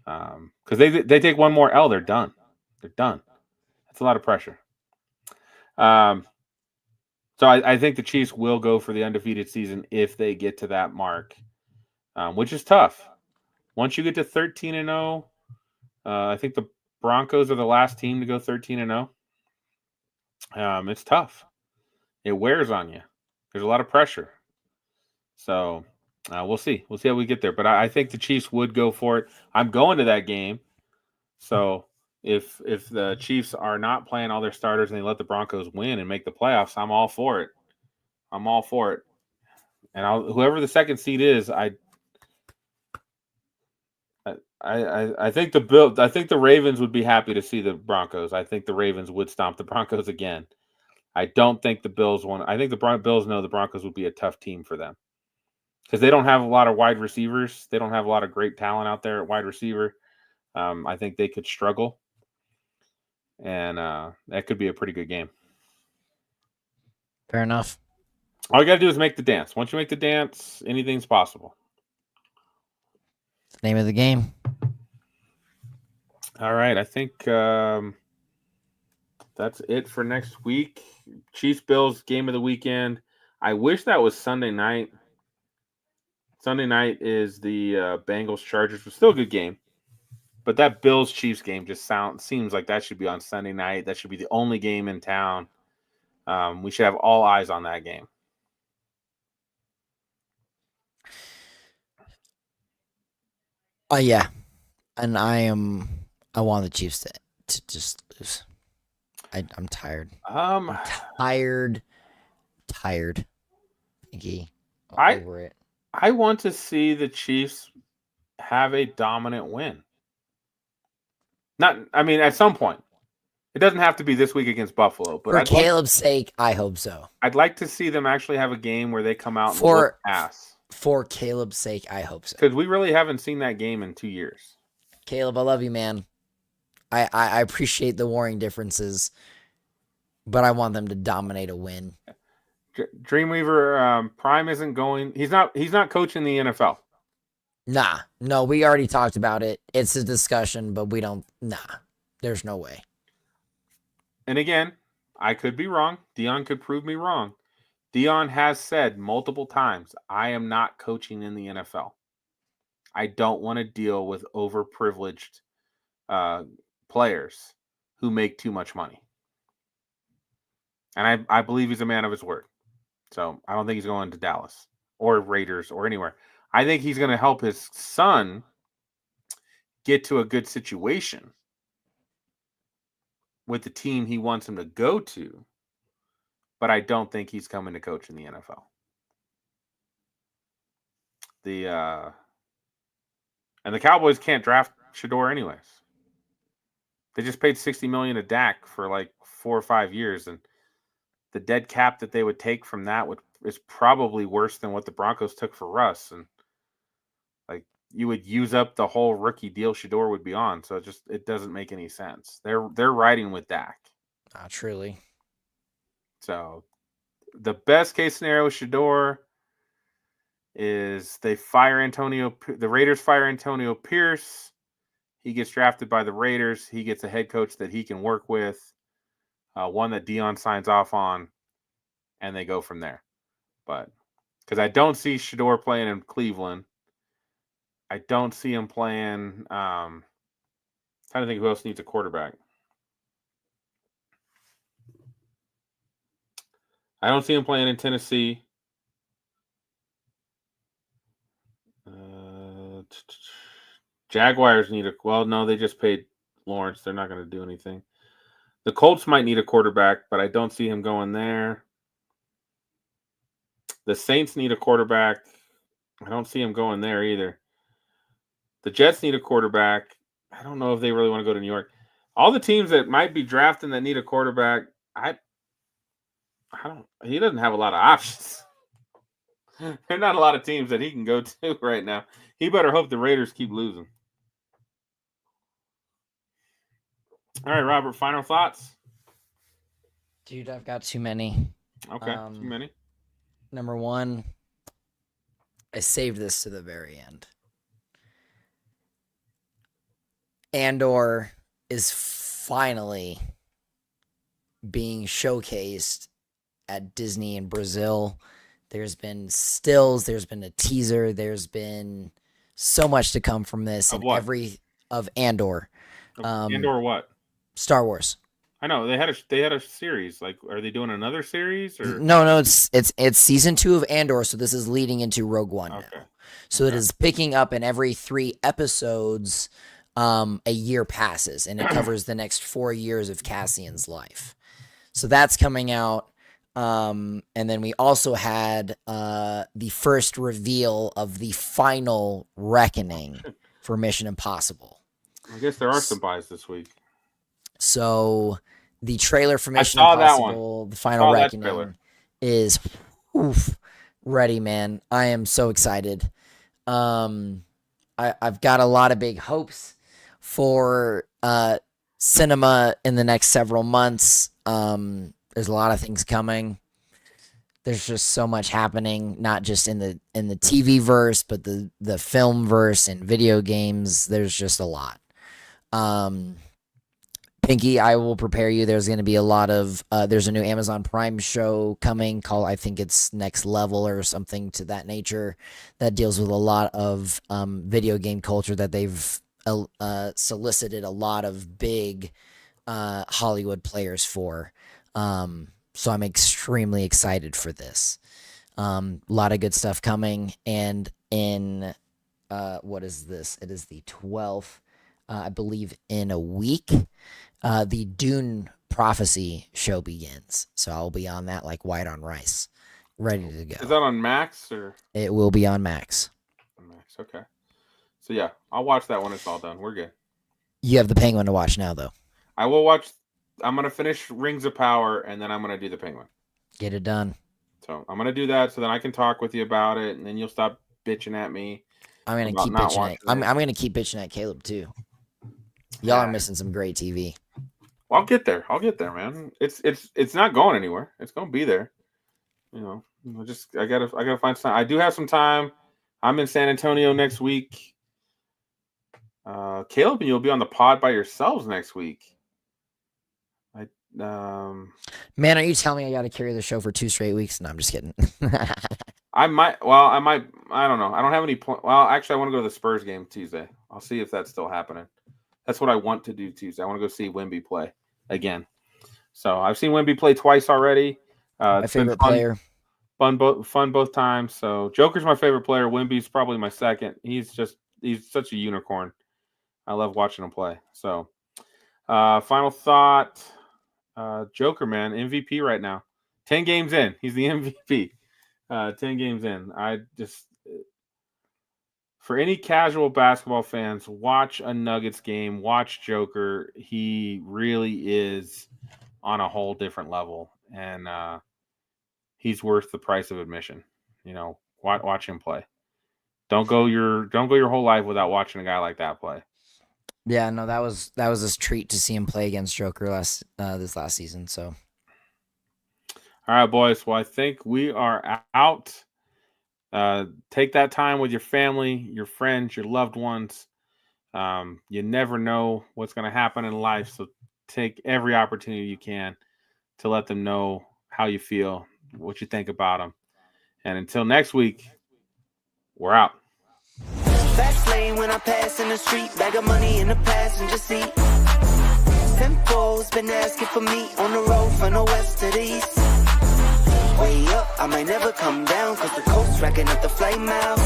Speaker 4: Because they take one more L, they're done. They're done. That's a lot of pressure. So I think the Chiefs will go for the undefeated season if they get to that mark, which is tough. Once you get to 13-0, I think the Broncos are the last team to go 13-0. It's tough. It wears on you. There's a lot of pressure. So we'll see. We'll see how we get there. But I think the Chiefs would go for it. I'm going to that game. So if the Chiefs are not playing all their starters and they let the Broncos win and make the playoffs, I'm all for it. I'm all for it. And whoever the second seed is, I think the Ravens would be happy to see the Broncos. I think the Ravens would stomp the Broncos again. I don't think the Bills want. I think the Bills know the Broncos would be a tough team for them because they don't have a lot of wide receivers. They don't have a lot of great talent out there at wide receiver. I think they could struggle, and that could be a pretty good game.
Speaker 3: Fair enough.
Speaker 4: All you got to do is make the dance. Once you make the dance, anything's possible.
Speaker 3: It's the name of the game.
Speaker 4: All right. I think that's it for next week. Chiefs Bills game of the weekend. I wish that was Sunday night. Sunday night is the Bengals Chargers. It's still a good game. But that Bills Chiefs game just seems like that should be on Sunday night. That should be the only game in town. We should have all eyes on that game.
Speaker 3: Yeah. And I want the Chiefs to just lose. I'm tired. I'm tired. Pinky. Over it.
Speaker 4: I want to see the Chiefs have a dominant win. At some point. It doesn't have to be this week against Buffalo, but
Speaker 3: For Caleb's sake, I hope so.
Speaker 4: I'd like to see them actually have a game where they come out and
Speaker 3: For
Speaker 4: whoop ass.
Speaker 3: For Caleb's sake, I hope so.
Speaker 4: Because we really haven't seen that game in 2 years.
Speaker 3: Caleb, I love you, man. I appreciate the warring differences, but I want them to dominate a win.
Speaker 4: Dreamweaver Prime isn't going. He's not coaching the NFL.
Speaker 3: Nah, no, we already talked about it. It's a discussion, but we don't. Nah, there's no way.
Speaker 4: And again, I could be wrong. Dion could prove me wrong. Dion has said multiple times, I am not coaching in the NFL. I don't want to deal with overprivileged players who make too much money. And I believe he's a man of his word. So I don't think he's going to Dallas or Raiders or anywhere. I think he's going to help his son get to a good situation with the team he wants him to go to. But I don't think he's coming to coach in the NFL. And the Cowboys can't draft Shador anyways. They just paid $60 million to Dak for like 4 or 5 years, and the dead cap that they would take from that is probably worse than what the Broncos took for Russ. And like you would use up the whole rookie deal Shador would be on. So it doesn't make any sense. They're riding with Dak.
Speaker 3: Truly.
Speaker 4: So the best case scenario with Shador is the Raiders fire Antonio Pierce. He gets drafted by the Raiders. He gets a head coach that he can work with, one that Dion signs off on, and they go from there. But because I don't see Shador playing in Cleveland, I don't see him playing. Trying to think who else needs a quarterback. I don't see him playing in Tennessee. Jaguars need no, they just paid Lawrence. They're not going to do anything. The Colts might need a quarterback, but I don't see him going there. The Saints need a quarterback. I don't see him going there either. The Jets need a quarterback. I don't know if they really want to go to New York. All the teams that might be drafting that need a quarterback, he doesn't have a lot of options. There are not a lot of teams that he can go to right now. He better hope the Raiders keep losing. All right, Robert, final thoughts?
Speaker 3: Dude, I've got too many.
Speaker 4: Okay, too many.
Speaker 3: Number one, I saved this to the very end. Andor is finally being showcased at Disney in Brazil. There's been stills, there's been a teaser, there's been so much to come from this.
Speaker 4: Of what?
Speaker 3: Of Andor.
Speaker 4: Andor what?
Speaker 3: Star Wars.
Speaker 4: I know they had a series. Like, are they doing another series or
Speaker 3: no? It's season 2 of Andor, so this is leading into Rogue One now. So it is picking up, in every 3 episodes, a year passes, and it covers the next 4 years of Cassian's life. So that's coming out. And then we also had the first reveal of the final reckoning for Mission Impossible.
Speaker 4: I guess there are some buys this week.
Speaker 3: So the trailer for Mission Impossible, the final reckoning, is ready, man. I am so excited. I've got a lot of big hopes for cinema in the next several months. There's a lot of things coming. There's just so much happening, not just in the TV verse, but the film verse and video games. There's just a lot. Pinky, I will prepare you. There's going to be a lot of, there's a new Amazon Prime show coming called, I think it's Next Level or something to that nature, that deals with a lot of video game culture that they've solicited a lot of big Hollywood players for. So I'm extremely excited for this. A lot of good stuff coming. And in, what is this? It is the 12th, I believe in a week. The Dune Prophecy show begins. So I'll be on that like white on rice, ready to go.
Speaker 4: Is that on Max or?
Speaker 3: It will be on Max.
Speaker 4: On Max, okay. So yeah, I'll watch that when it's all done. We're good.
Speaker 3: You have the Penguin to watch now, though.
Speaker 4: I will watch gonna finish Rings of Power, and then I'm gonna do the Penguin.
Speaker 3: Get it done.
Speaker 4: So I'm gonna do that, so then I can talk with you about it, and then you'll stop bitching at me.
Speaker 3: I'm gonna
Speaker 4: about
Speaker 3: keep
Speaker 4: not
Speaker 3: bitching
Speaker 4: watching
Speaker 3: at.
Speaker 4: it.
Speaker 3: I'm gonna keep bitching at Caleb too. Y'all are missing some great TV.
Speaker 4: Well, I'll get there, man. It's not going anywhere. It's gonna be there. You know, I gotta find time. I do have some time. I'm in San Antonio next week. Caleb and you'll be on the pod by yourselves next week.
Speaker 3: Man, are you telling me I got to carry the show for 2 straight weeks? No, I'm just kidding.
Speaker 4: I might. I don't know. I don't have any point. Well, actually, I want to go to the Spurs game Tuesday. I'll see if that's still happening. That's what I want to do Tuesday. I want to go see Wemby play again. So I've seen Wemby play twice already.
Speaker 3: My favorite player.
Speaker 4: Fun both times. So Joker's my favorite player. Wemby's probably my second. He's such a unicorn. I love watching him play. So final thought. Joker, man, MVP right now. 10 games in. He's the MVP. 10 games in. For any casual basketball fans, watch a Nuggets game. Watch Joker. He really is on a whole different level. And he's worth the price of admission. You know, watch him play. Don't go your whole life without watching a guy like that play.
Speaker 3: Yeah, no, that was a treat to see him play against Joker this last season. So,
Speaker 4: all right, boys. Well, I think we are out. Take that time with your family, your friends, your loved ones. You never know what's going to happen in life, so take every opportunity you can to let them know how you feel, what you think about them. And until next week, we're out.
Speaker 5: Fast lane when I pass in the street, bag of money in the passenger seat. Tempo's been asking for me on the road from the west to the east. Way up, I might never come down, cause the coast's racking up the flight miles.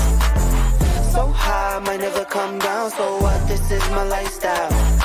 Speaker 5: So high, I might never come down, so what, this is my lifestyle.